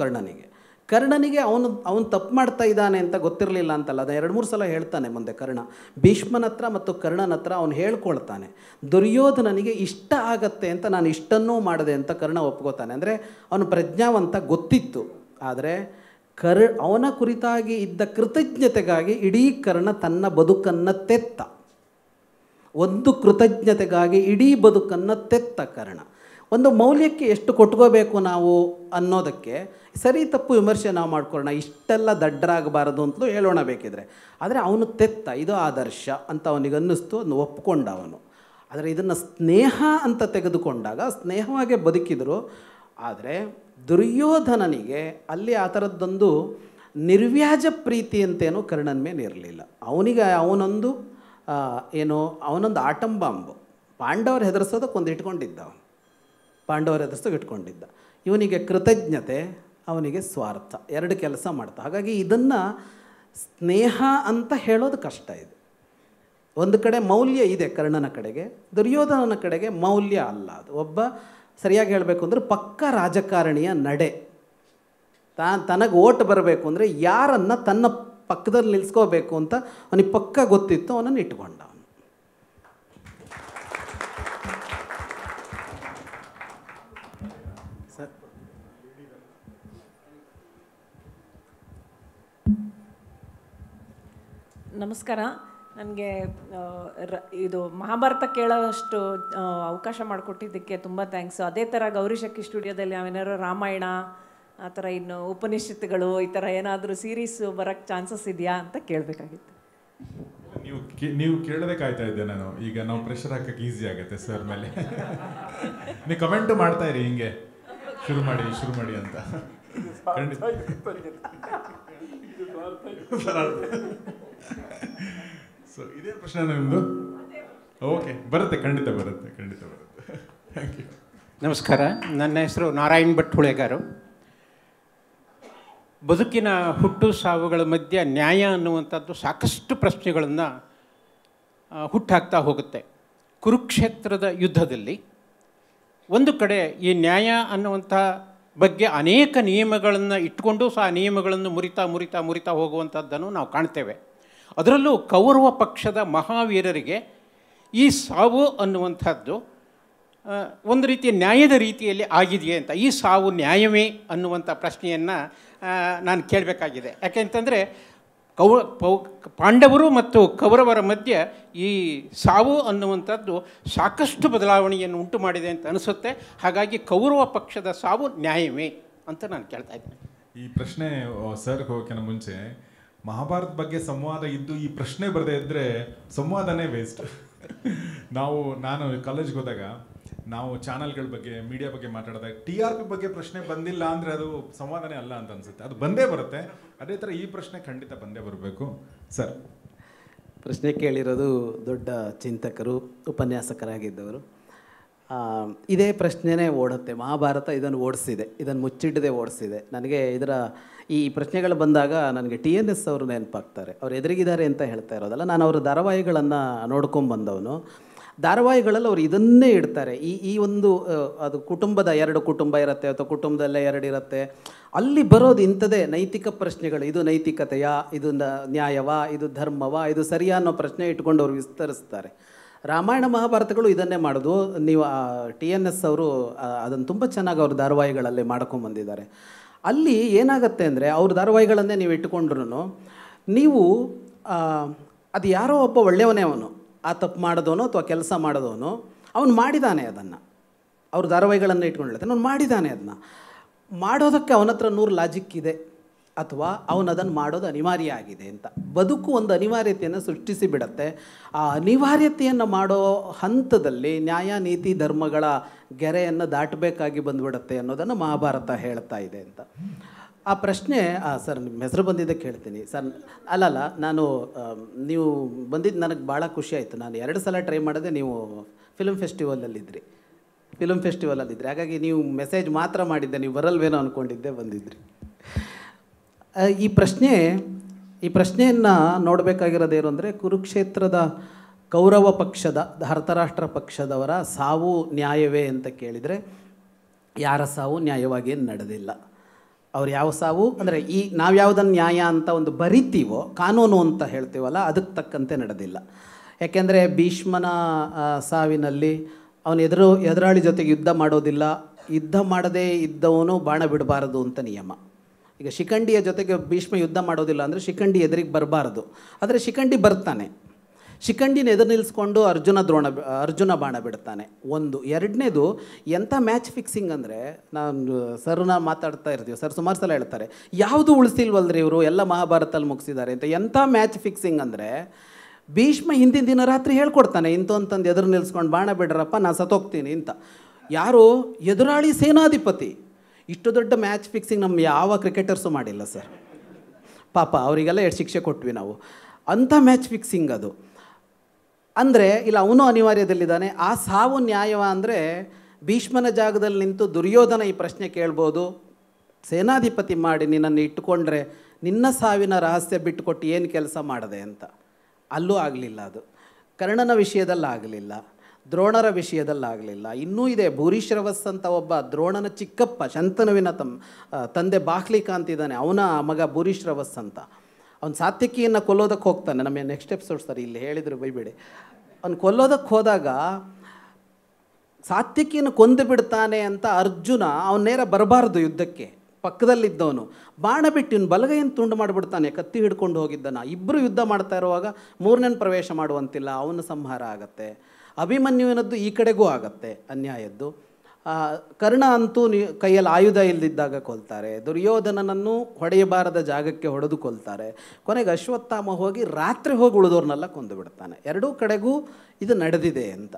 ಕರ್ಣನಿಗೆ ಅವನು ತಪ್ಪು ಮಾಡ್ತಾ ಇದ್ದಾನೆ ಅಂತ ಗೊತ್ತಿರಲಿಲ್ಲ ಅಂತಲ್ಲ. ಅದು 2-3 ಸಲ ಹೇಳ್ತಾನೆ ಮುಂದೆ ಕರ್ಣ. ಭೀಷ್ಮನ ಹತ್ರ ಮತ್ತು ಕರ್ಣನ ಹತ್ರ ಅವನು ಹೇಳ್ಕೊಳ್ತಾನೆ, ದುರ್ಯೋಧನನಿಗೆ ಇಷ್ಟ ಆಗತ್ತೆ ಅಂತ ನಾನು ಇಷ್ಟನ್ನೂ ಮಾಡಿದೆ ಅಂತ ಕರ್ಣ ಒಪ್ಕೋತಾನೆ. ಅಂದರೆ ಅವನು ಪ್ರಜ್ಞಾವಂತ, ಗೊತ್ತಿತ್ತು. ಆದರೆ ಅವನ ಕುರಿತಾಗಿ ಇದ್ದ ಕೃತಜ್ಞತೆಗಾಗಿ ಇಡೀ ಕರ್ಣ ತನ್ನ ಬದುಕನ್ನು ತೆತ್ತ. ಒಂದು ಕೃತಜ್ಞತೆಗಾಗಿ ಇಡೀ ಬದುಕನ್ನು ತೆತ್ತ ಕರ್ಣ. ಒಂದು ಮೌಲ್ಯಕ್ಕೆ ಎಷ್ಟು ಕೊಟ್ಕೋಬೇಕು ನಾವು ಅನ್ನೋದಕ್ಕೆ ಸರಿ ತಪ್ಪು ವಿಮರ್ಶೆ ನಾವು ಮಾಡ್ಕೊಳ್ಳೋಣ, ಇಷ್ಟೆಲ್ಲ ದಡ್ಡರಾಗಬಾರದು ಅಂತಲೂ ಹೇಳೋಣ ಬೇಕಿದ್ರೆ. ಆದರೆ ಅವನು ತೆತ್ತ, ಇದು ಆದರ್ಶ ಅಂತ ಅವನಿಗೆ ಅನ್ನಿಸ್ತು, ಅದನ್ನು ಒಪ್ಕೊಂಡ ಅವನು. ಆದರೆ ಇದನ್ನು ಸ್ನೇಹ ಅಂತ ತೆಗೆದುಕೊಂಡಾಗ ಸ್ನೇಹವಾಗೇ ಬದುಕಿದರು. ಆದರೆ ದುರ್ಯೋಧನನಿಗೆ ಅಲ್ಲಿ ಆ ಥರದ್ದೊಂದು ನಿರ್ವ್ಯಾಜ ಪ್ರೀತಿ ಅಂತೇನೂ ಕರ್ಣನ ಮೇಲೆ ಇರಲಿಲ್ಲ. ಅವನೊಂದು ಆಟಂಬಾಂಬು. ಪಾಂಡವರು ಹೆದರ್ಸೋದಕ್ಕೊಂದು ಇಟ್ಕೊಂಡಿದ್ದ ಅವನು, ಇಟ್ಕೊಂಡಿದ್ದ. ಇವನಿಗೆ ಕೃತಜ್ಞತೆ, ಅವನಿಗೆ ಸ್ವಾರ್ಥ, 2 ಕೆಲಸ ಮಾಡ್ತಾ. ಹಾಗಾಗಿ ಇದನ್ನು ಸ್ನೇಹ ಅಂತ ಹೇಳೋದು ಕಷ್ಟ ಇದೆ. ಒಂದು ಕಡೆ ಮೌಲ್ಯ ಇದೆ ಕರ್ಣನ ಕಡೆಗೆ, ದುರ್ಯೋಧನನ ಕಡೆಗೆ ಮೌಲ್ಯ ಅಲ್ಲ. ಅದು ಒಬ್ಬ ಸರಿಯಾಗಿ ಹೇಳಬೇಕು ಅಂದರೆ ಪಕ್ಕ ರಾಜಕಾರಣಿಯ ನಡೆ. ತನಗೆ ಓಟ್ ಬರಬೇಕು ಅಂದರೆ ಯಾರನ್ನು ತನ್ನ ಪಕ್ಕದಲ್ಲಿ ನಿಲ್ಲಿಸ್ಕೋಬೇಕು ಅಂತ ಅವನಿಗೆ ಪಕ್ಕ ಗೊತ್ತಿತ್ತು, ಅವನನ್ನು ಇಟ್ಕೊಂಡ ಅವನು. ನಮಸ್ಕಾರ. ನನಗೆ ಇದು ಮಹಾಭಾರತ ಕೇಳೋಷ್ಟು ಅವಕಾಶ ಮಾಡಿಕೊಟ್ಟಿದ್ದಕ್ಕೆ ತುಂಬ ಥ್ಯಾಂಕ್ಸು. ಅದೇ ಥರ ಗೌರಿಶಕ್ಕಿ ಸ್ಟುಡಿಯೋದಲ್ಲಿ ನಾವೇನಾದ್ರು ರಾಮಾಯಣ ಆ ಥರ ಇನ್ನು ಉಪನಿಷತ್ತುಗಳು ಈ ಥರ ಏನಾದರೂ ಸೀರೀಸು ಬರೋಕ್ಕೆ ಚಾನ್ಸಸ್ ಇದೆಯಾ ಅಂತ ಕೇಳಬೇಕಾಗಿತ್ತು. ನೀವು ಕೇಳೋದೇ ಕಾಯ್ತಾ ಇದ್ದೆ ನಾನು. ಈಗ ನಾವು ಪ್ರೆಷರ್ ಹಾಕಕ್ಕೆ ಈಸಿ ಆಗುತ್ತೆ ಸರ್ ಮೇಲೆ. ನೀವು ಕಮೆಂಟು ಮಾಡ್ತಾ ಇರಿ, ಹಿಂಗೆ ಶುರು ಮಾಡಿ ಅಂತ. ಸೊ ಇದೇ ಪ್ರಶ್ನೆ ನಿಮ್ಮದು? ಓಕೆ, ಬರುತ್ತೆ, ಖಂಡಿತ ಬರುತ್ತೆ. Thank you. ನಮಸ್ಕಾರ, ನನ್ನ ಹೆಸರು ನಾರಾಯಣ್ ಭಟ್ ಹುಳೆಗಾರು. ಬದುಕಿನ ಹುಟ್ಟು ಸಾವುಗಳ ಮಧ್ಯೆ ನ್ಯಾಯ ಅನ್ನುವಂಥದ್ದು ಸಾಕಷ್ಟು ಪ್ರಶ್ನೆಗಳನ್ನು ಹುಟ್ಟಾಕ್ತಾ ಹೋಗುತ್ತೆ. ಕುರುಕ್ಷೇತ್ರದ ಯುದ್ಧದಲ್ಲಿ ಒಂದು ಕಡೆ ಈ ನ್ಯಾಯ ಅನ್ನುವಂಥ ಬಗ್ಗೆ ಅನೇಕ ನಿಯಮಗಳನ್ನು ಇಟ್ಕೊಂಡು ಸಹ ಆ ನಿಯಮಗಳನ್ನು ಮುರಿತಾ ಹೋಗುವಂಥದ್ದನ್ನು ನಾವು ಕಾಣ್ತೇವೆ. ಅದರಲ್ಲೂ ಕೌರವ ಪಕ್ಷದ ಮಹಾವೀರರಿಗೆ ಈ ಸಾವು ಅನ್ನುವಂಥದ್ದು ಒಂದು ರೀತಿಯ ನ್ಯಾಯದ ರೀತಿಯಲ್ಲಿ ಆಗಿದೆಯೇ ಅಂತ, ಈ ಸಾವು ನ್ಯಾಯವೇ ಅನ್ನುವಂಥ ಪ್ರಶ್ನೆಯನ್ನು ನಾನು ಕೇಳಬೇಕಾಗಿದೆ. ಯಾಕೆಂತಂದರೆ ಪಾಂಡವರು ಮತ್ತು ಕೌರವರ ಮಧ್ಯೆ ಈ ಸಾವು ಅನ್ನುವಂಥದ್ದು ಸಾಕಷ್ಟು ಬದಲಾವಣೆಯನ್ನು ಉಂಟು ಮಾಡಿದೆ ಅಂತ ಅನಿಸುತ್ತೆ. ಹಾಗಾಗಿ ಕೌರವ ಪಕ್ಷದ ಸಾವು ನ್ಯಾಯವೇ ಅಂತ ನಾನು ಕೇಳ್ತಾ ಇದ್ದೇನೆ. ಈ ಪ್ರಶ್ನೆ ಸರ್ ಹೋಗೋಕ್ಕಿಂತ ಮುಂಚೆ ಮಹಾಭಾರತ ಬಗ್ಗೆ ಸಂವಾದ ಇದ್ದು ಈ ಪ್ರಶ್ನೆ ಬರದೇ ಇದ್ದರೆ ಸಂವಾದನೇ ವೇಸ್ಟ್. ನಾನು ಕಾಲೇಜ್ಗೆ ಹೋದಾಗ ನಾವು ಚಾನಲ್ಗಳ ಬಗ್ಗೆ ಮೀಡಿಯಾ ಬಗ್ಗೆ ಮಾತಾಡಿದಾಗ TRP ಬಗ್ಗೆ ಪ್ರಶ್ನೆ ಬಂದಿಲ್ಲ ಅಂದರೆ ಅದು ಸಂವಾದನೇ ಅಲ್ಲ ಅಂತ ಅನಿಸುತ್ತೆ. ಅದು ಬಂದೇ ಬರುತ್ತೆ. ಅದೇ ಥರ ಈ ಪ್ರಶ್ನೆ ಖಂಡಿತ ಬಂದೇ ಬರಬೇಕು. ಸರ್, ಪ್ರಶ್ನೆ ಕೇಳಿರೋದು ದೊಡ್ಡ ಚಿಂತಕರು, ಉಪನ್ಯಾಸಕರಾಗಿದ್ದವರು. ಇದೇ ಪ್ರಶ್ನೆನೇ ಓಡುತ್ತೆ. ಮಹಾಭಾರತ ಇದನ್ನು ಓಡಿಸಿದೆ, ಇದನ್ನು ಮುಚ್ಚಿಡದೆ ಓಡಿಸಿದೆ. ನನಗೆ ಈ ಪ್ರಶ್ನೆಗಳು ಬಂದಾಗ ನನಗೆ TNS ಅವರು ನೆನಪಾಗ್ತಾರೆ. ಅವ್ರು ಎದುರಿಗಿದ್ದಾರೆ ಅಂತ ಹೇಳ್ತಾ ಇರೋದಲ್ಲ, ನಾನು ಅವರ ಧಾರಾವಾಹಿಗಳನ್ನು ನೋಡ್ಕೊಂಬಂದವನು. ಧಾರಾವಾಹಿಗಳಲ್ಲಿ ಅವ್ರು ಇದನ್ನೇ ಇಡ್ತಾರೆ. ಈ ಒಂದು ಅದು ಕುಟುಂಬದ 2 ಕುಟುಂಬ ಇರುತ್ತೆ ಅಥವಾ ಕುಟುಂಬದಲ್ಲೇ 2 ಇರುತ್ತೆ, ಅಲ್ಲಿ ಬರೋದು ಇಂಥದ್ದೇ ನೈತಿಕ ಪ್ರಶ್ನೆಗಳು. ಇದು ನೈತಿಕತೆಯಾ, ಇದು ನ್ಯಾಯವಾ, ಇದು ಧರ್ಮವಾ, ಇದು ಸರಿಯಾ ಅನ್ನೋ ಪ್ರಶ್ನೆ ಇಟ್ಕೊಂಡು ಅವರು ವಿಸ್ತರಿಸ್ತಾರೆ. ರಾಮಾಯಣ ಮಹಾಭಾರತಗಳು ಇದನ್ನೇ ಮಾಡೋದು. ನೀವು TNS ಅವರು ಅದನ್ನು ತುಂಬ ಚೆನ್ನಾಗಿ ಅವ್ರ ಧಾರಾವಾಹಿಗಳಲ್ಲೇ ಮಾಡ್ಕೊಂಬಂದಿದ್ದಾರೆ. ಅಲ್ಲಿ ಏನಾಗುತ್ತೆ ಅಂದರೆ ಅವ್ರ ಧಾರಾವಾಹಿಗಳನ್ನೇ ನೀವು ಇಟ್ಕೊಂಡ್ರು ನೀವು ಅದು ಯಾರೋ ಒಬ್ಬ ಒಳ್ಳೆಯವನೇ, ಅವನು ಆ ತಪ್ಪು ಮಾಡಿದವನು ಅಥವಾ ಕೆಲಸ ಮಾಡಿದವನು, ಅವನು ಮಾಡಿದ್ದಾನೆ ಅದನ್ನು. ಅವ್ರ ಧಾರಾವಾಹಿಗಳನ್ನು ಇಟ್ಕೊಂಡು ಹೇಳ್ತಾನೆ, ಅವನು ಮಾಡಿದ್ದಾನೆ. ಅದನ್ನು ಮಾಡೋದಕ್ಕೆ ಅವನ ಹತ್ರ 100 ಲಾಜಿಕ್ ಇದೆ ಅಥವಾ ಅವನು ಅದನ್ನು ಮಾಡೋದು ಅನಿವಾರ್ಯ ಆಗಿದೆ ಅಂತ. ಬದುಕು ಒಂದು ಅನಿವಾರ್ಯತೆಯನ್ನು ಸೃಷ್ಟಿಸಿ ಬಿಡುತ್ತೆ. ಆ ಅನಿವಾರ್ಯತೆಯನ್ನು ಮಾಡೋ ಹಂತದಲ್ಲಿ ನ್ಯಾಯ ನೀತಿ ಧರ್ಮಗಳ ಗೆರೆಯನ್ನು ದಾಟಬೇಕಾಗಿ ಬಂದುಬಿಡುತ್ತೆ ಅನ್ನೋದನ್ನು ಮಹಾಭಾರತ ಹೇಳ್ತಾ ಇದೆ ಅಂತ. ಆ ಪ್ರಶ್ನೆ ಸರ್ ನಿಮ್ಮ ಹೆಸರು ಬಂದಿದ್ದಕ್ಕೆ ಹೇಳ್ತೀನಿ ಸರ್. ಅಲ್ಲಲ್ಲ, ನೀವು ಬಂದಿದ್ದು ನನಗೆ ಭಾಳ ಖುಷಿ ಆಯಿತು. ನಾನು 2 ಸಲ ಟ್ರೈ ಮಾಡಿದೆ. ನೀವು ಫಿಲ್ಮ್ ಫೆಸ್ಟಿವಲಲ್ಲಿದ್ದಿರಿ. ಹಾಗಾಗಿ ನೀವು ಮೆಸೇಜ್ ಮಾತ್ರ ಮಾಡಿದ್ದೆ, ನೀವು ಬರಲ್ವೇನೋ ಅಂದ್ಕೊಂಡಿದ್ದೆ, ಬಂದಿದ್ರಿ. ಈ ಪ್ರಶ್ನೆಯನ್ನು ನೋಡಬೇಕಾಗಿರೋದೇನು ಅಂದರೆ, ಕುರುಕ್ಷೇತ್ರದ ಕೌರವ ಪಕ್ಷದ ಧೃತರಾಷ್ಟ್ರ ಪಕ್ಷದವರ ಸಾವು ನ್ಯಾಯವೇ ಅಂತ ಕೇಳಿದರೆ, ಯಾರ ಸಾವು ನ್ಯಾಯವಾಗಿ ನಡೆದಿಲ್ಲ. ಅವ್ರು ಯಾವ ಸಾವು ಅಂದರೆ ನಾವು ಯಾವುದನ್ನು ನ್ಯಾಯ ಅಂತ ಒಂದು ಬರಿತೀವೋ, ಕಾನೂನು ಅಂತ ಹೇಳ್ತೀವಲ್ಲ, ಅದಕ್ಕೆ ತಕ್ಕಂತೆ ನಡೆದಿಲ್ಲ. ಯಾಕೆಂದರೆ ಭೀಷ್ಮನ ಸಾವಿನಲ್ಲಿ ಅವನು ಎದುರಾಳಿ ಜೊತೆಗೆ ಯುದ್ಧ ಮಾಡೋದಿಲ್ಲ, ಯುದ್ಧ ಮಾಡದೇ ಇದ್ದವನು ಬಾಣ ಬಿಡಬಾರದು ಅಂತ ನಿಯಮ. ಈಗ ಶಿಖಂಡಿಯ ಜೊತೆಗೆ ಭೀಷ್ಮ ಯುದ್ಧ ಮಾಡೋದಿಲ್ಲ ಅಂದರೆ ಶಿಖಂಡಿ ಎದುರಿಗೆ ಬರಬಾರದು. ಆದರೆ ಶಿಖಂಡಿ ಬರ್ತಾನೆ. ಶಿಖಂಡಿನ ಎದುರು ನಿಲ್ಲಿಸ್ಕೊಂಡು ಅರ್ಜುನ ಬಾಣ ಬಿಡ್ತಾನೆ. ಒಂದು. ಎರಡನೇದು, ಎಂಥ ಮ್ಯಾಚ್ ಫಿಕ್ಸಿಂಗ್ ಅಂದರೆ, ಸರ್ನ ಮಾತಾಡ್ತಾ ಇರ್ತೀವಿ, ಸರ್ ಸುಮಾರು ಸಲ ಹೇಳ್ತಾರೆ, ಯಾವುದು ಉಳಿಸಿಲ್ವಲ್ರಿ ಇವರು, ಎಲ್ಲ ಮಹಾಭಾರತದಲ್ಲಿ ಮುಗಿಸಿದ್ದಾರೆ ಅಂತ. ಎಂಥ ಮ್ಯಾಚ್ ಫಿಕ್ಸಿಂಗ್ ಅಂದರೆ, ಭೀಷ್ಮ ಹಿಂದಿನ ದಿನ ರಾತ್ರಿ ಹೇಳ್ಕೊಡ್ತಾನೆ, ಇಂಥಂತಂದು ಎದುರು ನಿಲ್ಲಿಸ್ಕೊಂಡು ಬಾಣ ಬಿಡ್ರಪ್ಪ, ನಾನು ಸತ್ತೋಗ್ತೀನಿ ಅಂತ. ಯಾರು? ಎದುರಾಳಿ ಸೇನಾಧಿಪತಿ. ಇಷ್ಟು ದೊಡ್ಡ ಮ್ಯಾಚ್ ಫಿಕ್ಸಿಂಗ್ ನಮ್ಮ ಯಾವ ಕ್ರಿಕೆಟರ್ಸು ಮಾಡಿಲ್ಲ ಸರ್. ಪಾಪ ಅವರಿಗೆಲ್ಲ 2 ಶಿಕ್ಷೆ ಕೊಟ್ವಿ ನಾವು. ಅಂಥ ಮ್ಯಾಚ್ ಫಿಕ್ಸಿಂಗ್ ಅದು. ಅಂದರೆ ಇಲ್ಲ, ಅವನು ಅನಿವಾರ್ಯದಲ್ಲಿದ್ದಾನೆ. ಆ ಸಾವು ನ್ಯಾಯವ ಅಂದರೆ, ಭೀಷ್ಮನ ಜಾಗದಲ್ಲಿ ನಿಂತು ದುರ್ಯೋಧನ ಈ ಪ್ರಶ್ನೆ ಕೇಳ್ಬೋದು, ಸೇನಾಧಿಪತಿ ಮಾಡಿ ನಿನ್ನನ್ನು ಇಟ್ಟುಕೊಂಡ್ರೆ ನಿನ್ನ ಸಾವಿನ ರಹಸ್ಯ ಬಿಟ್ಟುಕೊಟ್ಟು ಏನು ಕೆಲಸ ಮಾಡಿದೆ ಅಂತ. ಅಲ್ಲೂ ಆಗಲಿಲ್ಲ. ಅದು ಕರ್ಣನ ವಿಷಯದಲ್ಲಾಗಲಿಲ್ಲ, ದ್ರೋಣರ ವಿಷಯದಲ್ಲಾಗಲಿಲ್ಲ. ಇನ್ನೂ ಇದೆ, ಭೂರಿಶ್ರವಸ್ ಅಂತ ಒಬ್ಬ ದ್ರೋಣನ ಚಿಕ್ಕಪ್ಪ, ಶಂತನುವಿನ ತಂದೆ ಬಾಹ್ಲಿಕ ಅಂತಿದ್ದಾನೆ, ಅವನ ಮಗ ಭೂರಿಶ್ರವಸ್ ಅಂತ. ಅವ್ನು ಸಾತ್ಯಕಿಯನ್ನು ಕೊಲ್ಲೋದಕ್ಕೆ ಹೋಗ್ತಾನೆ. ನಮ್ಮ ನೆಕ್ಸ್ಟ್ ಎಪಿಸೋಡ್ ಸರ್ ಇಲ್ಲಿ ಹೇಳಿದ್ರು, ಬೈಬೇಡಿ. ಅವ್ನು ಕೊಲ್ಲೋದಕ್ಕೆ ಹೋದಾಗ ಸಾತ್ಯಕಿಯನ್ನು ಕೊಂದು ಬಿಡ್ತಾನೆ ಅಂತ ಅರ್ಜುನ ಅವನ ನೇರ ಬರಬಾರ್ದು ಯುದ್ಧಕ್ಕೆ, ಪಕ್ಕದಲ್ಲಿದ್ದವನು ಬಾಣ ಬಿಟ್ಟು ಇವ್ನು ಬಲಗೈಯನ್ನು ತುಂಡು ಮಾಡಿಬಿಡ್ತಾನೆ, ಕತ್ತಿ ಹಿಡ್ಕೊಂಡು ಹೋಗಿದ್ದಾನ. ಇಬ್ಬರು ಯುದ್ಧ ಮಾಡ್ತಾ ಇರುವಾಗ 3ನೇ ಪ್ರವೇಶ ಮಾಡುವಂತಿಲ್ಲ, ಅವನ ಸಂಹಾರ ಆಗತ್ತೆ. ಅಭಿಮನ್ಯುವಿನದ್ದು ಈ ಕಡೆಗೂ ಆಗತ್ತೆ ಅನ್ಯಾಯದ್ದು. ಕರ್ಣ ಅಂತೂ ಕೈಯಲ್ಲಿ ಆಯುಧ ಇಲ್ಲದಿದ್ದಾಗ ಕೊಲ್ತಾರೆ. ದುರ್ಯೋಧನನನ್ನು ಹೊಡೆಯಬಾರದ ಜಾಗಕ್ಕೆ ಹೊಡೆದು ಕೊಲ್ತಾರೆ. ಕೊನೆಗೆ ಅಶ್ವತ್ಥಾಮ ಹೋಗಿ ರಾತ್ರಿ ಹೋಗಿ ಉಳಿದವ್ರನ್ನೆಲ್ಲ ಕೊಂದು ಬಿಡ್ತಾನೆ. 2 ಕಡೆಗೂ ಇದು ನಡೆದಿದೆ ಅಂತ.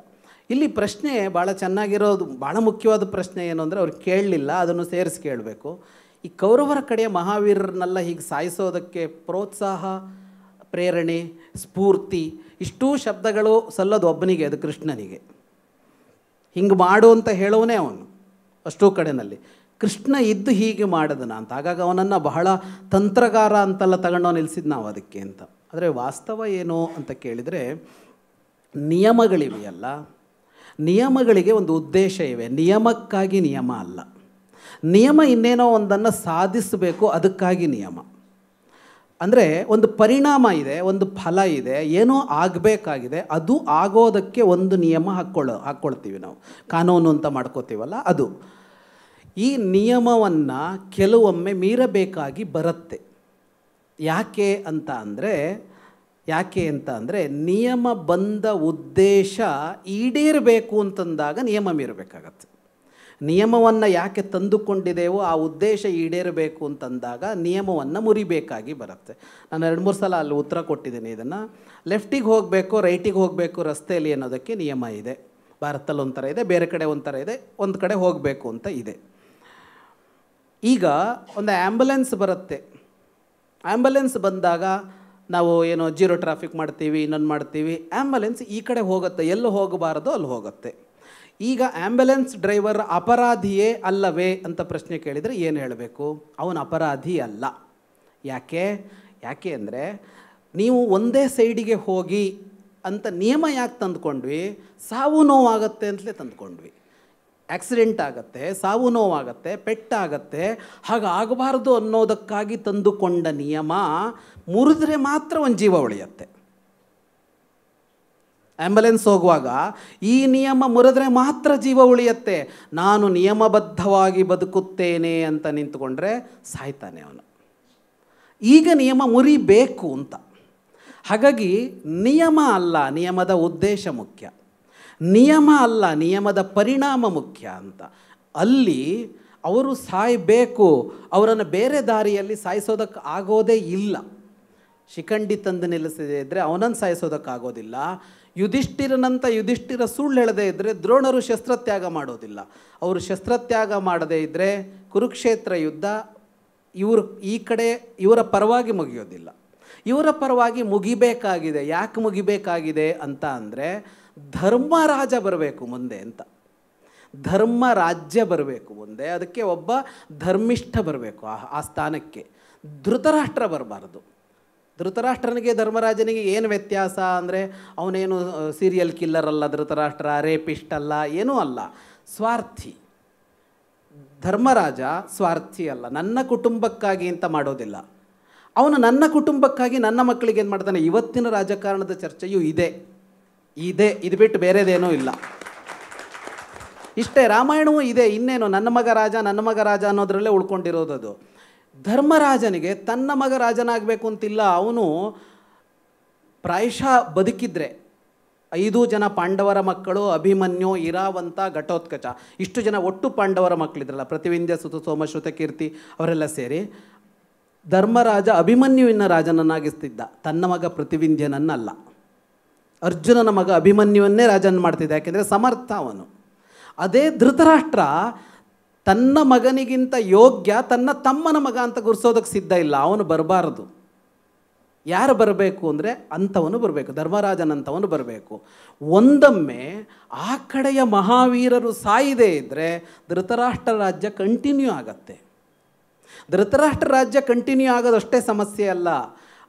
ಇಲ್ಲಿ ಪ್ರಶ್ನೆ ಭಾಳ ಚೆನ್ನಾಗಿರೋದು, ಭಾಳ ಮುಖ್ಯವಾದ ಪ್ರಶ್ನೆ ಏನು ಅಂದರೆ, ಅವ್ರು ಕೇಳಲಿಲ್ಲ, ಅದನ್ನು ಸೇರಿಸಿ ಕೇಳಬೇಕು. ಈ ಕೌರವರ ಕಡೆಯ ಮಹಾವೀರರನ್ನೆಲ್ಲ ಹೀಗೆ ಸಾಯಿಸೋದಕ್ಕೆ ಪ್ರೋತ್ಸಾಹ, ಪ್ರೇರಣೆ, ಸ್ಫೂರ್ತಿ, ಇಷ್ಟೂ ಶಬ್ದಗಳು ಸಲ್ಲೋದು ಒಬ್ಬನಿಗೆ, ಅದು ಕೃಷ್ಣನಿಗೆ. ಹಿಂಗೆ ಮಾಡು ಅಂತ ಹೇಳೋನೇ ಅವನು ಅಷ್ಟೂ ಕಡೆಯಲ್ಲಿ. ಕೃಷ್ಣ ಇದ್ದು ಹೀಗೆ ಮಾಡಿದನ ಅಂತ. ಹಾಗಾಗಿ ಅವನನ್ನು ಬಹಳ ತಂತ್ರಗಾರ ಅಂತೆಲ್ಲ ತಗೊಂಡು ನಿಲ್ಲಿಸಿದ್ದು ನಾವು ಅದಕ್ಕೆ ಅಂತ. ಆದರೆ ವಾಸ್ತವ ಏನು ಅಂತ ಕೇಳಿದರೆ, ನಿಯಮಗಳಿವೆಯಲ್ಲ, ನಿಯಮಗಳಿಗೆ ಒಂದು ಉದ್ದೇಶ ಇವೆ. ನಿಯಮಕ್ಕಾಗಿ ನಿಯಮ ಅಲ್ಲ. ನಿಯಮ ಇನ್ನೇನೋ ಒಂದನ್ನು ಸಾಧಿಸಬೇಕು, ಅದಕ್ಕಾಗಿ ನಿಯಮ. ಅಂದರೆ ಒಂದು ಪರಿಣಾಮ ಇದೆ, ಒಂದು ಫಲ ಇದೆ, ಏನೋ ಆಗಬೇಕಾಗಿದೆ, ಅದು ಆಗೋದಕ್ಕೆ ಒಂದು ನಿಯಮ ಹಾಕ್ಕೊಳ್ತೀವಿ ನಾವು. ಕಾನೂನು ಅಂತ ಮಾಡ್ಕೋತೀವಲ್ಲ ಅದು. ಈ ನಿಯಮವನ್ನು ಕೆಲವೊಮ್ಮೆ ಮೀರಬೇಕಾಗಿ ಬರುತ್ತೆ. ಯಾಕೆ ಅಂತ ಅಂದರೆ ನಿಯಮ ಬಂದ ಉದ್ದೇಶ ಈಡೇರಬೇಕು ಅಂತಂದಾಗ ನಿಯಮ ಮೀರಬೇಕಾಗತ್ತೆ. ನಿಯಮವನ್ನು ಯಾಕೆ ತಂದುಕೊಂಡಿದ್ದೇವೋ ಆ ಉದ್ದೇಶ ಈಡೇರಬೇಕು ಅಂತಂದಾಗ ನಿಯಮವನ್ನು ಮುರಿಬೇಕಾಗಿ ಬರುತ್ತೆ. ನಾನು 2-3 ಸಲ ಅಲ್ಲಿ ಉತ್ತರ ಕೊಟ್ಟಿದ್ದೀನಿ ಇದನ್ನು. ಲೆಫ್ಟಿಗೆ ಹೋಗಬೇಕು, ರೈಟಿಗೆ ಹೋಗಬೇಕು ರಸ್ತೆಯಲ್ಲಿ ಅನ್ನೋದಕ್ಕೆ ನಿಯಮ ಇದೆ. ಭಾರತದಲ್ಲಿ ಒಂಥರ ಇದೆ, ಬೇರೆ ಕಡೆ ಒಂಥರ ಇದೆ, ಒಂದು ಕಡೆ ಹೋಗಬೇಕು ಅಂತ ಇದೆ. ಈಗ ಒಂದು ಆ್ಯಂಬುಲೆನ್ಸ್ ಬರುತ್ತೆ. ಆ್ಯಂಬುಲೆನ್ಸ್ ಬಂದಾಗ ನಾವು ಏನೋ ಜೀರೋ ಟ್ರಾಫಿಕ್ ಮಾಡ್ತೀವಿ, ಇನ್ನೊಂದು ಮಾಡ್ತೀವಿ. ಆ್ಯಂಬುಲೆನ್ಸ್ ಈ ಕಡೆ ಹೋಗುತ್ತೆ, ಎಲ್ಲಿ ಹೋಗಬಾರದು ಅಲ್ಲಿ ಹೋಗುತ್ತೆ. ಈಗ ಆ್ಯಂಬುಲೆನ್ಸ್ ಡ್ರೈವರ್ ಅಪರಾಧಿಯೇ ಅಲ್ಲವೇ ಅಂತ ಪ್ರಶ್ನೆ ಕೇಳಿದರೆ ಏನು ಹೇಳಬೇಕು? ಅವನು ಅಪರಾಧಿ ಅಲ್ಲ. ಯಾಕೆ ಅಂದರೆ ನೀವು ಒಂದೇ ಸೈಡಿಗೆ ಹೋಗಿ ಅಂತ ನಿಯಮ ಯಾಕೆ ತಂದುಕೊಂಡ್ವಿ? ಸಾವು ನೋವಾಗತ್ತೆ ಅಂತಲೇ ತಂದುಕೊಂಡ್ವಿ. ಆಕ್ಸಿಡೆಂಟ್ ಆಗುತ್ತೆ, ಸಾವು ನೋವಾಗತ್ತೆ, ಪೆಟ್ಟಾಗತ್ತೆ, ಹಾಗಾಗಬಾರ್ದು ಅನ್ನೋದಕ್ಕಾಗಿ ತಂದುಕೊಂಡ ನಿಯಮ ಮುರಿದ್ರೆ ಮಾತ್ರ ಒಂದು ಜೀವ ಉಳಿಯುತ್ತೆ. ಆ್ಯಂಬುಲೆನ್ಸ್ ಹೋಗುವಾಗ ಈ ನಿಯಮ ಮುರಿದ್ರೆ ಮಾತ್ರ ಜೀವ ಉಳಿಯುತ್ತೆ. ನಾನು ನಿಯಮಬದ್ಧವಾಗಿ ಬದುಕುತ್ತೇನೆ ಅಂತ ನಿಂತುಕೊಂಡ್ರೆ ಸಾಯ್ತಾನೆ ಅವನು. ಈಗ ನಿಯಮ ಮುರಿಬೇಕು ಅಂತ. ಹಾಗಾಗಿ ನಿಯಮ ಅಲ್ಲ, ನಿಯಮದ ಉದ್ದೇಶ ಮುಖ್ಯ. ನಿಯಮ ಅಲ್ಲ, ನಿಯಮದ ಪರಿಣಾಮ ಮುಖ್ಯ ಅಂತ. ಅಲ್ಲಿ ಅವರು ಸಾಯಬೇಕು, ಅವರನ್ನು ಬೇರೆ ದಾರಿಯಲ್ಲಿ ಸಾಯಿಸೋದಕ್ಕೆ ಆಗೋದೇ ಇಲ್ಲ. ಶಿಖಂಡಿ ತಂದು ನಿಲ್ಲಿಸದೇ ಇದ್ದರೆ ಅವನನ್ನು ಸಾಯಿಸೋದಕ್ಕಾಗೋದಿಲ್ಲ. ಯುಧಿಷ್ಠಿರ ಸುಳ್ಳು ಹೇಳದೇ ಇದ್ದರೆ ದ್ರೋಣರು ಶಸ್ತ್ರತ್ಯಾಗ ಮಾಡೋದಿಲ್ಲ. ಅವರು ಶಸ್ತ್ರತ್ಯಾಗ ಮಾಡದೇ ಇದ್ದರೆ ಕುರುಕ್ಷೇತ್ರ ಯುದ್ಧ ಈ ಕಡೆ ಇವರ ಪರವಾಗಿ ಮುಗಿಯೋದಿಲ್ಲ. ಇವರ ಪರವಾಗಿ ಮುಗಿಬೇಕಾಗಿದೆ. ಯಾಕೆ ಮುಗಿಬೇಕಾಗಿದೆ ಅಂತ ಅಂದರೆ ಧರ್ಮರಾಜ ಬರಬೇಕು ಮುಂದೆ ಅಂತ. ಧರ್ಮ ರಾಜ್ಯ ಬರಬೇಕು ಮುಂದೆ. ಅದಕ್ಕೆ ಒಬ್ಬ ಧರ್ಮಿಷ್ಠ ಬರಬೇಕು ಆ ಸ್ಥಾನಕ್ಕೆ. ಧೃತರಾಷ್ಟ್ರ ಬರಬಾರ್ದು. ಧೃತರಾಷ್ಟ್ರನಿಗೆ ಧರ್ಮರಾಜನಿಗೆ ಏನು ವ್ಯತ್ಯಾಸ ಅಂದರೆ ಅವನೇನು ಸೀರಿಯಲ್ ಕಿಲ್ಲರ್ ಅಲ್ಲ, ಧೃತರಾಷ್ಟ್ರ ರೇಪಿಸ್ಟ್ ಅಲ್ಲ, ಏನೂ ಅಲ್ಲ, ಸ್ವಾರ್ಥಿ. ಧರ್ಮರಾಜ ಸ್ವಾರ್ಥಿ ಅಲ್ಲ, ನನ್ನ ಕುಟುಂಬಕ್ಕಾಗಿ ಅಂತ ಮಾಡೋದಿಲ್ಲ. ಅವನು ನನ್ನ ಕುಟುಂಬಕ್ಕಾಗಿ ನನ್ನ ಮಕ್ಕಳಿಗೆ ಏನು ಮಾಡ್ತಾನೆ? ಇವತ್ತಿನ ರಾಜಕಾರಣದ ಚರ್ಚೆಯೂ ಇದೆ. ಇದು ಬಿಟ್ಟು ಬೇರೆದೇನೂ ಇಲ್ಲ. ಇಷ್ಟೇ, ರಾಮಾಯಣವೂ ಇದೆ. ಇನ್ನೇನು ನನ್ನ ಮಗ ರಾಜ ಅನ್ನೋದ್ರಲ್ಲೇ ಉಳ್ಕೊಂಡಿರೋದದು. ಧರ್ಮರಾಜನಿಗೆ ತನ್ನ ಮಗ ರಾಜನಾಗಬೇಕು ಅಂತಿಲ್ಲ. ಅವನು ಪ್ರಾಯಶಃ ಬದುಕಿದ್ರೆ 5 ಜನ ಪಾಂಡವರ ಮಕ್ಕಳು, ಅಭಿಮನ್ಯು, ಇರಾವಂತ, ಘಟೋತ್ಕಚ, ಇಷ್ಟು ಜನ ಒಟ್ಟು ಪಾಂಡವರ ಮಕ್ಕಳಿದ್ರಲ್ಲ, ಪ್ರತಿವಿಂಧ್ಯ, ಸುತ, ಸೋಮ, ಶ್ರುತಕೀರ್ತಿ ಅವರೆಲ್ಲ ಸೇರಿ ಧರ್ಮರಾಜ ಅಭಿಮನ್ಯುವಿನ ರಾಜನನ್ನಾಗಿಸ್ತಿದ್ದ, ತನ್ನ ಮಗ ಪ್ರತಿವಿಂಧ್ಯನನ್ನಲ್ಲ. ಅರ್ಜುನನ ಮಗ ಅಭಿಮನ್ಯುವನ್ನೇ ರಾಜನ ಮಾಡ್ತಿದ್ದ, ಯಾಕೆಂದರೆ ಸಮರ್ಥ ಅವನು. ಅದೇ ಧೃತರಾಷ್ಟ್ರ ತನ್ನ ಮಗನಿಗಿಂತ ಯೋಗ್ಯ ತನ್ನ ತಮ್ಮನ ಮಗ ಅಂತ ಗುರ್ಸೋದಕ್ಕೆ ಸಿದ್ಧ ಇಲ್ಲ. ಅವನು ಬರಬಾರದು. ಯಾರು ಬರಬೇಕು ಅಂದರೆ ಅಂಥವನು ಬರಬೇಕು, ಧರ್ಮರಾಜನಂಥವನು ಬರಬೇಕು. ಒಂದೊಮ್ಮೆ ಆ ಕಡೆಯ ಮಹಾವೀರರು ಸಾಯದೇ ಇದ್ದರೆ ಧೃತರಾಷ್ಟ್ರ ರಾಜ್ಯ ಕಂಟಿನ್ಯೂ ಆಗತ್ತೆ. ಧೃತರಾಷ್ಟ್ರ ರಾಜ್ಯ ಕಂಟಿನ್ಯೂ ಆಗೋದಷ್ಟೇ ಸಮಸ್ಯೆ ಅಲ್ಲ,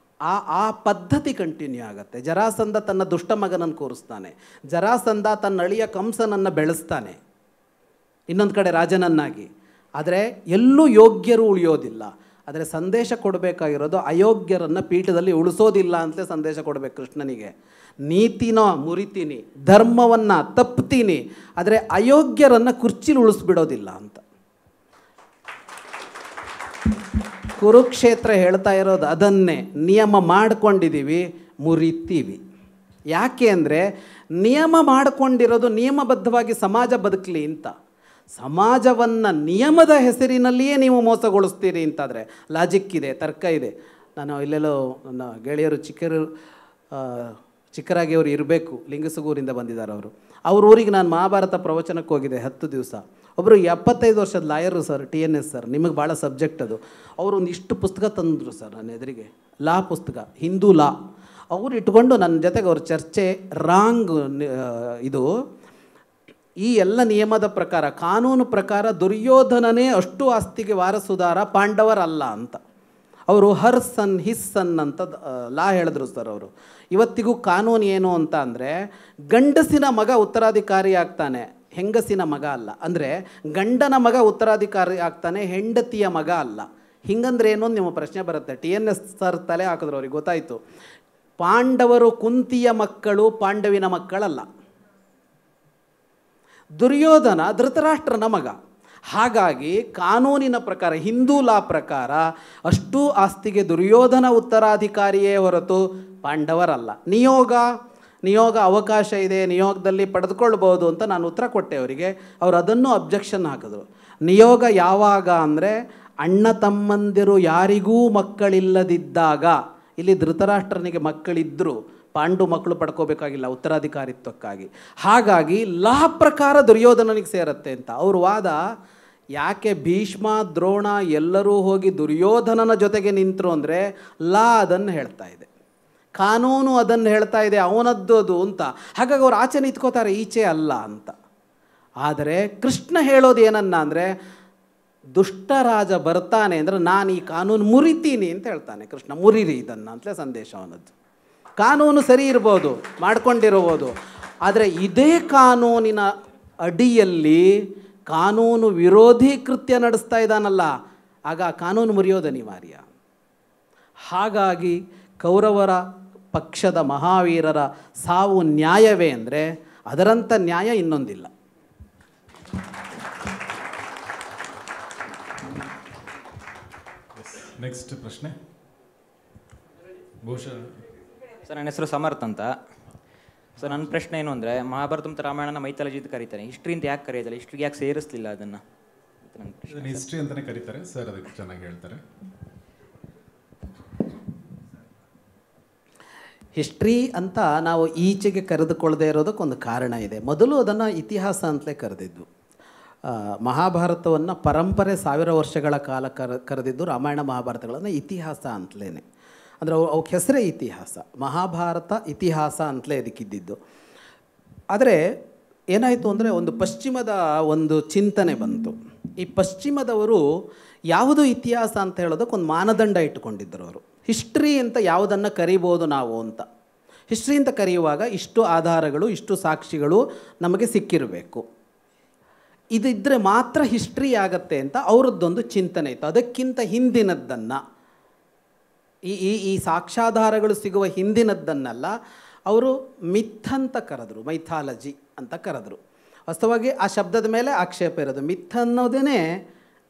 ಆ ಪದ್ಧತಿ ಕಂಟಿನ್ಯೂ ಆಗುತ್ತೆ. ಜರಾಸಂಧ ತನ್ನ ದುಷ್ಟ ಮಗನನ್ನು ಕೂರಿಸ್ತಾನೆ, ಜರಾಸಂಧ ತನ್ನ ಅಳಿಯ ಕಂಸನನ್ನು ಬೆಳೆಸ್ತಾನೆ ಇನ್ನೊಂದು ಕಡೆ ರಾಜನನ್ನಾಗಿ. ಆದರೆ ಎಲ್ಲೂ ಯೋಗ್ಯರು ಉಳಿಯೋದಿಲ್ಲ. ಆದರೆ ಸಂದೇಶ ಕೊಡಬೇಕಾಗಿರೋದು ಅಯೋಗ್ಯರನ್ನು ಪೀಠದಲ್ಲಿ ಉಳಿಸೋದಿಲ್ಲ ಅಂತಲೇ ಸಂದೇಶ ಕೊಡಬೇಕು ಕೃಷ್ಣನಿಗೆ. ನೀತಿನೋ ಮುರಿತೀನಿ, ಧರ್ಮವನ್ನು ತಪ್ತೀನಿ, ಆದರೆ ಅಯೋಗ್ಯರನ್ನು ಕುರ್ಚಿಲಿ ಉಳಿಸ್ಬಿಡೋದಿಲ್ಲ ಅಂತ. ಕುರುಕ್ಷೇತ್ರ ಹೇಳ್ತಾ ಇರೋದು ಅದನ್ನೇ. ನಿಯಮ ಮಾಡ್ಕೊಂಡಿದ್ದೀವಿ, ಮುರಿತೀವಿ. ಯಾಕೆ ಅಂದರೆ ನಿಯಮ ಮಾಡಿಕೊಂಡಿರೋದು ನಿಯಮಬದ್ಧವಾಗಿ ಸಮಾಜ ಬದುಕಲಿ ಅಂತ. ಸಮಾಜವನ್ನು ನಿಯಮದ ಹೆಸರಿನಲ್ಲಿಯೇ ನೀವು ಮೋಸಗೊಳಿಸ್ತೀರಿ ಅಂತಾದರೆ ಲಾಜಿಕ್ ಇದೆ, ತರ್ಕ ಇದೆ. ನಾನು ಇಲ್ಲೆಲ್ಲೋ ನನ್ನ ಗೆಳೆಯರು ಚಿಕ್ಕರಾಗಿ ಅವರು ಇರಬೇಕು, ಲಿಂಗಸಗೂರಿಂದ ಬಂದಿದ್ದಾರೆ ಅವರು. ಅವ್ರ ಊರಿಗೆ ನಾನು ಮಹಾಭಾರತ ಪ್ರವಚನಕ್ಕೆ ಹೋಗಿದ್ದೆ 10 ದಿವಸ. ಒಬ್ಬರು 75 ವರ್ಷದ ಲಾಯರು ಸರ್, TNS ಸರ್, ನಿಮಗೆ ಭಾಳ ಸಬ್ಜೆಕ್ಟ್ ಅದು. ಅವರು ಒಂದಿಷ್ಟು ಪುಸ್ತಕ ತಂದರು ಸರ್ ನನ್ನ ಎದುರಿಗೆ, ಲಾ ಪುಸ್ತಕ, ಹಿಂದೂ ಲಾ. ಅವರು ಇಟ್ಕೊಂಡು ನನ್ನ ಜೊತೆಗೆ ಅವ್ರ ಚರ್ಚೆ ರಾಂಗ್. ಇದು ಈ ಎಲ್ಲ ನಿಯಮದ ಪ್ರಕಾರ, ಕಾನೂನು ಪ್ರಕಾರ ದುರ್ಯೋಧನನೇ ಅಷ್ಟು ಆಸ್ತಿಗೆ ವಾರಸುದಾರ, ಪಾಂಡವರಲ್ಲ ಅಂತ. ಅವರು ಹರ್ ಸನ್ ಹಿಸ್ ಸನ್ ಅಂತ ಲಾ ಹೇಳಿದ್ರು ಸರ್ ಅವರು. ಇವತ್ತಿಗೂ ಕಾನೂನು ಏನು ಅಂತ ಅಂದರೆ ಗಂಡಸಿನ ಮಗ ಉತ್ತರಾಧಿಕಾರಿ ಆಗ್ತಾನೆ, ಹೆಂಗಸಿನ ಮಗ ಅಲ್ಲ. ಅಂದರೆ ಗಂಡನ ಮಗ ಉತ್ತರಾಧಿಕಾರಿ ಆಗ್ತಾನೆ, ಹೆಂಡತಿಯ ಮಗ ಅಲ್ಲ. ಹಿಂಗಂದ್ರೆ ಏನು ಅಂತ ನಿಮ್ಮ ಪ್ರಶ್ನೆ ಬರುತ್ತೆ. TNS ಸರ್ ತಲೆ ಹಾಕಿದ್ರು, ಅವ್ರಿಗೆ ಗೊತ್ತಾಯಿತು. ಪಾಂಡವರು ಕುಂತಿಯ ಮಕ್ಕಳು, ಪಾಂಡವಿನ ಮಕ್ಕಳಲ್ಲ. ದುರ್ಯೋಧನ ಧೃತರಾಷ್ಟ್ರನ ಮಗ. ಹಾಗಾಗಿ ಕಾನೂನಿನ ಪ್ರಕಾರ, ಹಿಂದೂ ಲಾ ಪ್ರಕಾರ ಅಷ್ಟೂ ಆಸ್ತಿಗೆ ದುರ್ಯೋಧನ ಉತ್ತರಾಧಿಕಾರಿಯೇ ಹೊರತು ಪಾಂಡವರಲ್ಲ. ನಿಯೋಗ ಅವಕಾಶ ಇದೆ, ನಿಯೋಗದಲ್ಲಿ ಪಡೆದುಕೊಳ್ಬೋದು ಅಂತ ನಾನು ಉತ್ತರ ಕೊಟ್ಟೆ ಅವರಿಗೆ. ಅವರು ಅದನ್ನು ಅಬ್ಜೆಕ್ಷನ್ ಹಾಕಿದ್ರು. ನಿಯೋಗ ಯಾವಾಗ ಅಂದರೆ ಅಣ್ಣ ತಮ್ಮಂದಿರು ಯಾರಿಗೂ ಮಕ್ಕಳಿಲ್ಲದಿದ್ದಾಗ. ಇಲ್ಲಿ ಧೃತರಾಷ್ಟ್ರನಿಗೆ ಮಕ್ಕಳಿದ್ದರು, ಪಾಂಡು ಮಕ್ಕಳು ಪಡ್ಕೋಬೇಕಾಗಿಲ್ಲ ಉತ್ತರಾಧಿಕಾರಿತ್ವಕ್ಕಾಗಿ. ಹಾಗಾಗಿ ಲಾ ಪ್ರಕಾರ ದುರ್ಯೋಧನನಿಗೆ ಸೇರುತ್ತೆ ಅಂತ ಅವ್ರ ವಾದ. ಯಾಕೆ ಭೀಷ್ಮ ದ್ರೋಣ ಎಲ್ಲರೂ ಹೋಗಿ ದುರ್ಯೋಧನನ ಜೊತೆಗೆ ನಿಂತರು ಅಂದರೆ ಲಾ ಅದನ್ನು ಹೇಳ್ತಾ ಇದೆ, ಕಾನೂನು ಅದನ್ನು ಹೇಳ್ತಾ ಇದೆ, ಅವನದ್ದು ಅದು ಅಂತ. ಹಾಗಾಗಿ ಅವ್ರು ಆಚೆ ನಿಂತ್ಕೋತಾರೆ, ಈಚೆ ಅಲ್ಲ ಅಂತ. ಆದರೆ ಕೃಷ್ಣ ಹೇಳೋದು ಏನನ್ನ ಅಂದರೆ ದುಷ್ಟರಾಜ ಬರ್ತಾನೆ ಅಂದರೆ ನಾನು ಈ ಕಾನೂನು ಮುರಿತೀನಿ ಅಂತ ಹೇಳ್ತಾನೆ ಕೃಷ್ಣ. ಮುರಿರಿ ಇದನ್ನು ಅಂತಲೇ ಸಂದೇಶ ಅವನದ್ದು. ಕಾನೂನು ಸರಿ ಇರ್ಬೋದು, ಮಾಡ್ಕೊಂಡಿರ್ಬೋದು, ಆದರೆ ಇದೇ ಕಾನೂನಿನ ಅಡಿಯಲ್ಲಿ ಕಾನೂನು ವಿರೋಧಿ ಕೃತ್ಯ ನಡೆಸ್ತಾ ಇದ್ದಾನಲ್ಲ, ಆಗ ಕಾನೂನು ಮುರಿಯೋದು ಅನಿವಾರ್ಯ. ಹಾಗಾಗಿ ಕೌರವರ ಪಕ್ಷದ ಮಹಾವೀರರ ಸಾವು ನ್ಯಾಯವೇ ಅಂದರೆ ಅದರಂಥ ನ್ಯಾಯ ಇನ್ನೊಂದಿಲ್ಲ. ನೆಕ್ಸ್ಟ್ ಪ್ರಶ್ನೆ ಬಹುಶಃ ಸರ್. ನನ್ನ ಹೆಸರು ಸಮರ್ಥ್ ಅಂತ. ಸರ್, ನನ್ನ ಪ್ರಶ್ನೆ ಏನು ಅಂದರೆ, ಮಹಾಭಾರತ ಮತ್ತು ರಾಮಾಯಣನ ಮೈಥಾಲಜಿ ಅಂತ ಕರೀತಾರೆ, ಹಿಸ್ಟ್ರಿ ಅಂತ ಯಾಕೆ ಕರೆಯೋದಿಲ್ಲ? ಹಿಸ್ಟ್ರಿಗೆ ಯಾಕೆ ಸೇರಿಸಲಿಲ್ಲ ಅದನ್ನು? ಹಿಸ್ಟ್ರಿ ಅಂತಲೇ ಕರೀತಾರೆ ಸರ್, ಅದಕ್ಕೆ ಚೆನ್ನಾಗಿ ಹೇಳ್ತಾರೆ. ಹಿಸ್ಟ್ರಿ ಅಂತ ನಾವು ಈಚೆಗೆ ಕರೆದುಕೊಳ್ಳದೆ ಇರೋದಕ್ಕೊಂದು ಕಾರಣ ಇದೆ. ಮೊದಲು ಅದನ್ನು ಇತಿಹಾಸ ಅಂತಲೇ ಕರೆದಿದ್ದು. ಮಹಾಭಾರತವನ್ನು ಪರಂಪರೆ 1000 ವರ್ಷಗಳ ಕಾಲ ಕರೆದಿದ್ದು, ರಾಮಾಯಣ ಮಹಾಭಾರತಗಳನ್ನು ಇತಿಹಾಸ ಅಂತಲೇ. ಅಂದರೆ ಅವಕ್ಕೆ ಹೆಸರೇ ಇತಿಹಾಸ, ಮಹಾಭಾರತ ಇತಿಹಾಸ ಅಂತಲೇ ಇದಕ್ಕಿದ್ದಿದ್ದು. ಆದರೆ ಏನಾಯಿತು ಅಂದರೆ ಒಂದು ಪಶ್ಚಿಮದ ಒಂದು ಚಿಂತನೆ ಬಂತು. ಈ ಪಶ್ಚಿಮದವರು ಯಾವುದು ಇತಿಹಾಸ ಅಂತ ಹೇಳೋದಕ್ಕೊಂದು ಮಾನದಂಡ ಇಟ್ಟುಕೊಂಡಿದ್ದರು ಅವರು. ಹಿಸ್ಟ್ರಿ ಅಂತ ಯಾವುದನ್ನು ಕರಿಬೋದು ನಾವು ಅಂತ. ಹಿಸ್ಟ್ರಿ ಅಂತ ಕರೆಯುವಾಗ ಇಷ್ಟು ಆಧಾರಗಳು, ಇಷ್ಟು ಸಾಕ್ಷಿಗಳು ನಮಗೆ ಸಿಕ್ಕಿರಬೇಕು, ಇದಿದ್ದರೆ ಮಾತ್ರ ಹಿಸ್ಟ್ರಿ ಆಗತ್ತೆ ಅಂತ ಅವರದ್ದೊಂದು ಚಿಂತನೆ ಇತ್ತು. ಅದಕ್ಕಿಂತ ಹಿಂದಿನದ್ದನ್ನು, ಈ ಸಾಕ್ಷ್ಯಾಧಾರಗಳು ಸಿಗುವ ಹಿಂದಿನದ್ದನ್ನೆಲ್ಲ ಅವರು ಮಿಥ್ ಅಂತ ಕರೆದ್ರು, ಮೈಥಾಲಜಿ ಅಂತ ಕರೆದ್ರು. ವಾಸ್ತವವಾಗಿ ಆ ಶಬ್ದದ ಮೇಲೆ ಆಕ್ಷೇಪ ಇರೋದು. ಮಿಥ್ ಅನ್ನೋದೇ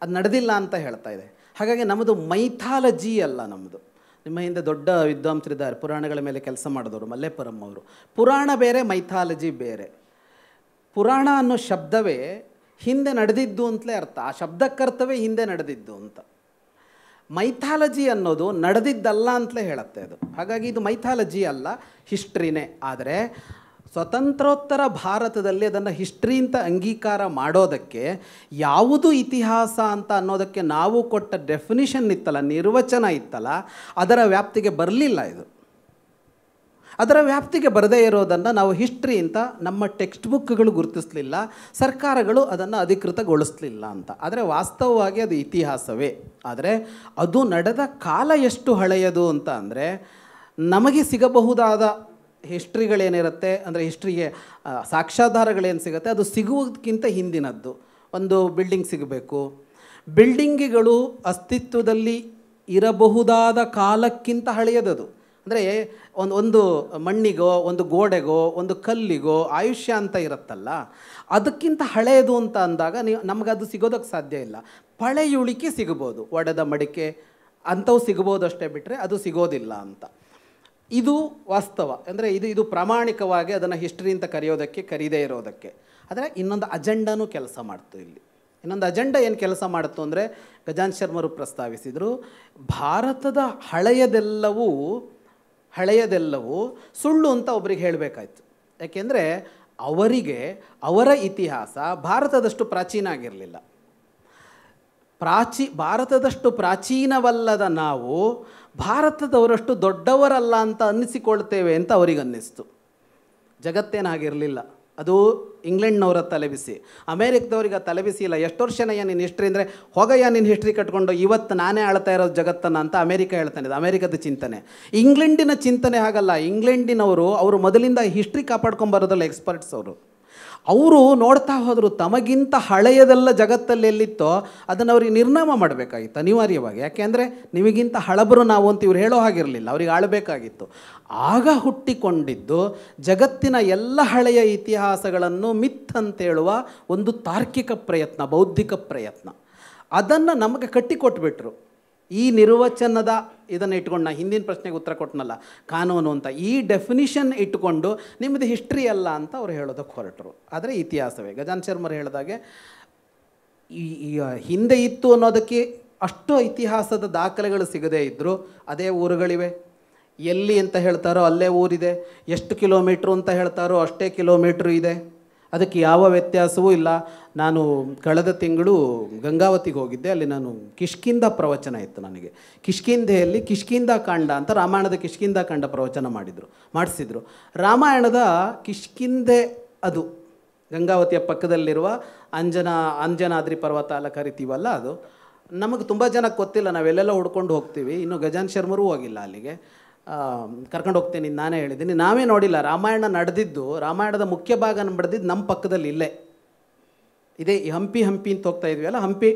ಅದು ನಡೆದಿಲ್ಲ ಅಂತ ಹೇಳ್ತಾ ಇದೆ. ಹಾಗಾಗಿ ನಮ್ಮದು ಮೈಥಾಲಜಿ ಅಲ್ಲ ನಮ್ಮದು. ನಿಮ್ಮ ಹಿಂದೆ ದೊಡ್ಡ ವಿದ್ವಾಂಸರಿದ್ದಾರೆ, ಪುರಾಣಗಳ ಮೇಲೆ ಕೆಲಸ ಮಾಡಿದವರು, ಮಲ್ಲೇಪುರಂ ಅವರು. ಪುರಾಣ ಬೇರೆ, ಮೈಥಾಲಜಿ ಬೇರೆ. ಪುರಾಣ ಅನ್ನೋ ಶಬ್ದವೇ ಹಿಂದೆ ನಡೆದಿದ್ದು ಅಂತಲೇ ಅರ್ಥ. ಆ ಶಬ್ದಕ್ಕರ್ಥವೇ ಹಿಂದೆ ನಡೆದಿದ್ದು ಅಂತ. ಮೈಥಾಲಜಿ ಅನ್ನೋದು ನಡೆದಿದ್ದಲ್ಲ ಅಂತಲೇ ಹೇಳುತ್ತೆ ಅದು. ಹಾಗಾಗಿ ಇದು ಮೈಥಾಲಜಿ ಅಲ್ಲ, ಹಿಸ್ಟ್ರಿನೇ. ಆದರೆ ಸ್ವತಂತ್ರೋತ್ತರ ಭಾರತದಲ್ಲಿ ಅದನ್ನು ಹಿಸ್ಟ್ರಿ ಅಂತ ಅಂಗೀಕಾರ ಮಾಡೋದಕ್ಕೆ ಯಾವುದು ಇತಿಹಾಸ ಅಂತ ಅನ್ನೋದಕ್ಕೆ ನಾವು ಕೊಟ್ಟ ಡೆಫಿನಿಷನ್ ಇತ್ತಲ್ಲ, ನಿರ್ವಚನ ಇತ್ತಲ್ಲ, ಅದರ ವ್ಯಾಪ್ತಿಗೆ ಬರಲಿಲ್ಲ ಇದು. ಅದರ ವ್ಯಾಪ್ತಿಗೆ ಬರದೇ ಇರೋದನ್ನು ನಾವು ಹಿಸ್ಟ್ರಿ ಅಂತ ನಮ್ಮ ಟೆಕ್ಸ್ಟ್ ಬುಕ್ಗಳು ಗುರುತಿಸಲಿಲ್ಲ, ಸರ್ಕಾರಗಳು ಅದನ್ನು ಅಧಿಕೃತಗೊಳಿಸಲಿಲ್ಲ ಅಂತ. ಆದರೆ ವಾಸ್ತವವಾಗಿ ಅದು ಇತಿಹಾಸವೇ. ಆದರೆ ಅದು ನಡೆದ ಕಾಲ ಎಷ್ಟು ಹಳೆಯದು ಅಂತ ಅಂದರೆ, ನಮಗೆ ಸಿಗಬಹುದಾದ ಹಿಸ್ಟ್ರಿಗಳೇನಿರುತ್ತೆ ಅಂದರೆ ಹಿಸ್ಟ್ರಿಗೆ ಸಾಕ್ಷ್ಯಾಧಾರಗಳೇನು ಸಿಗುತ್ತೆ ಅದು ಸಿಗುವುದಕ್ಕಿಂತ ಹಿಂದಿನದ್ದು. ಒಂದು ಬಿಲ್ಡಿಂಗ್ ಸಿಗಬೇಕು, ಬಿಲ್ಡಿಂಗ್ಗಳು ಅಸ್ತಿತ್ವದಲ್ಲಿ ಇರಬಹುದಾದ ಕಾಲಕ್ಕಿಂತ ಹಳೆಯದದು. ಅಂದರೆ ಒಂದು ಮಣ್ಣಿಗೋ, ಒಂದು ಗೋಡೆಗೋ, ಒಂದು ಕಲ್ಲಿಗೋ ಆಯುಷ್ಯ ಅಂತ ಇರುತ್ತಲ್ಲ, ಅದಕ್ಕಿಂತ ಹಳೆಯದು ಅಂತ ಅಂದಾಗ ನಮಗದು ಸಿಗೋದಕ್ಕೆ ಸಾಧ್ಯ ಇಲ್ಲ. ಪಳೆಯುಳಿಕೆ ಸಿಗ್ಬೋದು, ಒಡೆದ ಮಡಿಕೆ ಅಂಥವು ಸಿಗ್ಬೋದು ಅಷ್ಟೇ, ಬಿಟ್ಟರೆ ಅದು ಸಿಗೋದಿಲ್ಲ ಅಂತ. ಇದು ವಾಸ್ತವ. ಅಂದರೆ ಇದು ಪ್ರಾಮಾಣಿಕವಾಗಿ ಅದನ್ನು ಹಿಸ್ಟ್ರಿ ಅಂತ ಕರೀದೇ ಇರೋದಕ್ಕೆ. ಆದರೆ ಇನ್ನೊಂದು ಅಜೆಂಡನೂ ಕೆಲಸ ಮಾಡ್ತು ಇಲ್ಲಿ. ಇನ್ನೊಂದು ಅಜೆಂಡ ಏನು ಕೆಲಸ ಮಾಡುತ್ತು ಅಂದರೆ, ಗಜಾನ್ ಶರ್ಮರು ಪ್ರಸ್ತಾವಿಸಿದರು, ಭಾರತದ ಹಳೆಯದೆಲ್ಲವೂ ಸುಳ್ಳು ಅಂತ ಒಬ್ರಿಗೆ ಹೇಳಬೇಕಾಯ್ತು. ಯಾಕೆಂದರೆ ಅವರಿಗೆ ಅವರ ಇತಿಹಾಸ ಭಾರತದಷ್ಟು ಪ್ರಾಚೀನ ಆಗಿರಲಿಲ್ಲ. ಭಾರತದಷ್ಟು ಪ್ರಾಚೀನವಲ್ಲದ ನಾವು ಭಾರತದವರಷ್ಟು ದೊಡ್ಡವರಲ್ಲ ಅಂತ ಅನ್ನಿಸಿಕೊಳ್ತೇವೆ ಅಂತ ಅವರಿಗೆ ಅನ್ನಿಸ್ತು. ಜಗತ್ತೇನಾಗಿರಲಿಲ್ಲ ಅದು ಇಂಗ್ಲೆಂಡ್ನವರ ತಲೆಬಿಸಿ. ಅಮೇರಿಕದವ್ರಿಗೆ ಆ ತಲೆಬಿಸಿ ಇಲ್ಲ. ಎಷ್ಟು ವರ್ಷನಯ್ಯ ನಿನ್ನ ಹಿಸ್ಟ್ರಿ ಅಂದರೆ, ಹೋಗಯ್ಯ ನಿನ್ನ ಹಿಸ್ಟ್ರಿ ಕಟ್ಕೊಂಡು ಇವತ್ತು ನಾನೇ ಆಳ್ತಾ ಇರೋದು ಜಗತ್ತನ್ನು ಅಂತ ಅಮೇರಿಕ ಹೇಳ್ತಾನೆ. ಇದು ಅಮೇರಿಕದ ಚಿಂತನೆ. ಇಂಗ್ಲೆಂಡಿನ ಚಿಂತನೆ ಹಾಗಲ್ಲ. ಇಂಗ್ಲೆಂಡಿನವರು ಅವರು ಮೊದಲಿಂದ ಹಿಸ್ಟ್ರಿ ಕಾಪಾಡ್ಕೊಂಬರೋದಲ್ಲ ಎಕ್ಸ್ಪರ್ಟ್ಸ್. ಅವರು ನೋಡ್ತಾ ಹೋದರು ತಮಗಿಂತ ಹಳೆಯದೆಲ್ಲ ಜಗತ್ತಲ್ಲಿ ಎಲ್ಲಿತ್ತೋ ಅದನ್ನು ಅವ್ರಿಗೆ ನಿರ್ನಾಮ ಮಾಡಬೇಕಾಗಿತ್ತು ಅನಿವಾರ್ಯವಾಗಿ. ಯಾಕೆಂದರೆ ನಿಮಗಿಂತ ಹಳಬರು ನಾವು ಅಂತ ಇವ್ರು ಹೇಳೋ ಹಾಗಿರಲಿಲ್ಲ, ಅವ್ರಿಗೆ ಆಳಬೇಕಾಗಿತ್ತು. ಆಗ ಹುಟ್ಟಿಕೊಂಡಿದ್ದು ಜಗತ್ತಿನ ಎಲ್ಲ ಹಳೆಯ ಇತಿಹಾಸಗಳನ್ನು ಮಿಥ್ ಅಂತೇಳುವ ಒಂದು ತಾರ್ಕಿಕ ಪ್ರಯತ್ನ, ಬೌದ್ಧಿಕ ಪ್ರಯತ್ನ. ಅದನ್ನು ನಮಗೆ ಕಟ್ಟಿಕೊಟ್ಬಿಟ್ರು. ಈ ನಿರ್ವಚನದ ಇದನ್ನು ಇಟ್ಕೊಂಡು, ನಾ ಹಿಂದಿನ ಪ್ರಶ್ನೆಗೆ ಉತ್ತರ ಕೊಟ್ಟನಲ್ಲ, ಕಾನೂನು ಅಂತ, ಈ ಡೆಫಿನಿಷನ್ ಇಟ್ಟುಕೊಂಡು ನಿಮ್ಮದು ಹಿಸ್ಟ್ರಿ ಅಲ್ಲ ಅಂತ ಅವ್ರು ಹೇಳೋದಕ್ಕೆ ಹೊರಟರು. ಆದರೆ ಇತಿಹಾಸವೇ. ಗಜಾನ್ ಶರ್ಮರು ಹೇಳಿದಾಗೆ ಈ ಹಿಂದೆ ಇತ್ತು ಅನ್ನೋದಕ್ಕೆ ಅಷ್ಟು ಇತಿಹಾಸದ ದಾಖಲೆಗಳು ಸಿಗದೇ ಇದ್ದರೂ ಅದೇ ಊರುಗಳಿವೆ. ಎಲ್ಲಿ ಅಂತ ಹೇಳ್ತಾರೋ ಅಲ್ಲೇ ಊರಿದೆ, ಎಷ್ಟು ಕಿಲೋಮೀಟ್ರು ಅಂತ ಹೇಳ್ತಾರೋ ಅಷ್ಟೇ ಕಿಲೋಮೀಟ್ರು ಇದೆ. ಅದಕ್ಕೆ ಯಾವ ವ್ಯತ್ಯಾಸವೂ ಇಲ್ಲ. ನಾನು ಕಳೆದ ತಿಂಗಳು ಗಂಗಾವತಿಗೆ ಹೋಗಿದ್ದೆ. ಅಲ್ಲಿ ನಾನು ಕಿಷ್ಕಿಂಧ ಪ್ರವಚನ ಇತ್ತು ನನಗೆ. ಕಿಷ್ಕಿಂಧೆಯಲ್ಲಿ ಕಿಷ್ಕಿಂಧ ಕಾಂಡ ಅಂತ ರಾಮಾಯಣದ ಕಿಷ್ಕಿಂಧ ಕಾಂಡ ಪ್ರವಚನ ಮಾಡಿಸಿದ್ರು. ರಾಮಾಯಣದ ಕಿಷ್ಕಿಂಧೆ ಅದು ಗಂಗಾವತಿಯ ಪಕ್ಕದಲ್ಲಿರುವ ಅಂಜನಾದ್ರಿ ಪರ್ವತ ಎಲ್ಲ ಕರಿತೀವಲ್ಲ, ಅದು ನಮಗೆ ತುಂಬ ಜನಕ್ಕೆ ಗೊತ್ತಿಲ್ಲ. ನಾವೆಲ್ಲೆಲ್ಲ ಹುಡ್ಕೊಂಡು ಹೋಗ್ತೀವಿ. ಇನ್ನು ಗಜಾನ್ ಶರ್ಮರೂ ಹೋಗಿಲ್ಲ ಅಲ್ಲಿಗೆ. ಕರ್ಕೊಂಡು ಹೋಗ್ತೀನಿ ನಾನೇ ಹೇಳಿದ್ದೀನಿ. ನಾವೇ ನೋಡಿಲ್ಲ. ರಾಮಾಯಣ ನಡೆದಿದ್ದು, ರಾಮಾಯಣದ ಮುಖ್ಯ ಭಾಗ ನಡೆದಿದ್ದು ನಮ್ಮ ಪಕ್ಕದಲ್ಲಿ ಇಲ್ಲೇ ಇದೇ ಹಂಪಿ ಅಂತ ಹೋಗ್ತಾ ಇದ್ವಿ ಅಲ್ಲ, ಹಂಪಿ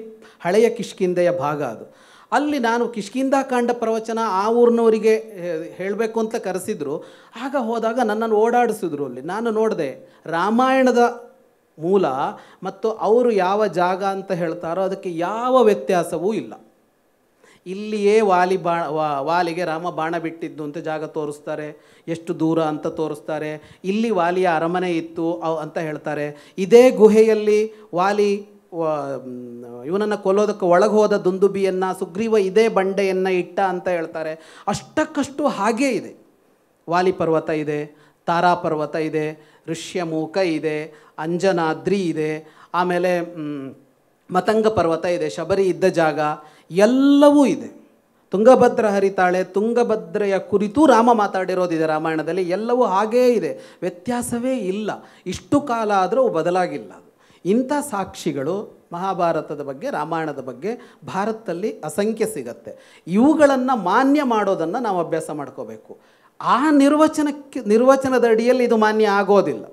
ಹಳೆಯ ಕಿಷ್ಕಿಂಧೆಯ ಭಾಗ ಅದು. ಅಲ್ಲಿ ನಾನು ಕಿಷ್ಕಿಂಧ ಕಾಂಡ ಪ್ರವಚನ ಆ ಊರಿನವರಿಗೆ ಹೇಳಬೇಕು ಅಂತ ಕರೆಸಿದ್ರು. ಆಗ ಹೋದಾಗ ನನ್ನನ್ನು ಓಡಾಡಿಸಿದ್ರು. ಅಲ್ಲಿ ನಾನು ನೋಡಿದೆ ರಾಮಾಯಣದ ಮೂಲ ಮತ್ತು ಅವರು ಯಾವ ಜಾಗ ಅಂತ ಹೇಳ್ತಾರೋ ಅದಕ್ಕೆ ಯಾವ ವ್ಯತ್ಯಾಸವೂ ಇಲ್ಲ. ಇಲ್ಲಿಯೇ ವಾಲಿಗೆ ರಾಮ ಬಾಣ ಬಿಟ್ಟಿದ್ದು ಅಂತ ಜಾಗ ತೋರಿಸ್ತಾರೆ, ಎಷ್ಟು ದೂರ ಅಂತ ತೋರಿಸ್ತಾರೆ. ಇಲ್ಲಿ ವಾಲಿಯ ಅರಮನೆ ಇತ್ತು ಅಂತ ಹೇಳ್ತಾರೆ. ಇದೇ ಗುಹೆಯಲ್ಲಿ ವಾಲಿ ಇವನನ್ನು ಕೊಲ್ಲೋದಕ್ಕೆ ಒಳಗೆ ಹೋದ ದುಂದುಬಿಯನ್ನು ಸುಗ್ರೀವ ಇದೇ ಬಂಡೆಯನ್ನು ಇಟ್ಟ ಅಂತ ಹೇಳ್ತಾರೆ. ಅಷ್ಟಕ್ಕಷ್ಟು ಹಾಗೇ ಇದೆ. ವಾಲಿ ಪರ್ವತ ಇದೆ, ತಾರಾ ಪರ್ವತ ಇದೆ, ಋಷ್ಯಮೂಕ ಇದೆ, ಅಂಜನಾದ್ರಿ ಇದೆ, ಆಮೇಲೆ ಮತಂಗ ಪರ್ವತ ಇದೆ, ಶಬರಿ ಇದ್ದ ಜಾಗ ಎಲ್ಲವೂ ಇದೆ. ತುಂಗಭದ್ರ ಹರಿತಾಳೆ, ತುಂಗಭದ್ರೆಯ ಕುರಿತು ರಾಮ ಮಾತಾಡಿರೋದಿದೆ ರಾಮಾಯಣದಲ್ಲಿ. ಎಲ್ಲವೂ ಹಾಗೇ ಇದೆ, ವ್ಯತ್ಯಾಸವೇ ಇಲ್ಲ. ಇಷ್ಟು ಕಾಲ ಆದರೂ ಬದಲಾಗಿಲ್ಲ. ಇಂಥ ಸಾಕ್ಷಿಗಳು ಮಹಾಭಾರತದ ಬಗ್ಗೆ, ರಾಮಾಯಣದ ಬಗ್ಗೆ ಭಾರತದಲ್ಲಿ ಅಸಂಖ್ಯ ಸಿಗತ್ತೆ. ಇವುಗಳನ್ನು ಮಾನ್ಯ ಮಾಡೋದನ್ನು ನಾವು ಅಭ್ಯಾಸ ಮಾಡ್ಕೋಬೇಕು. ಆ ನಿರ್ವಚನದ ಅಡಿಯಲ್ಲಿ ಇದು ಮಾನ್ಯ ಆಗೋದಿಲ್ಲ.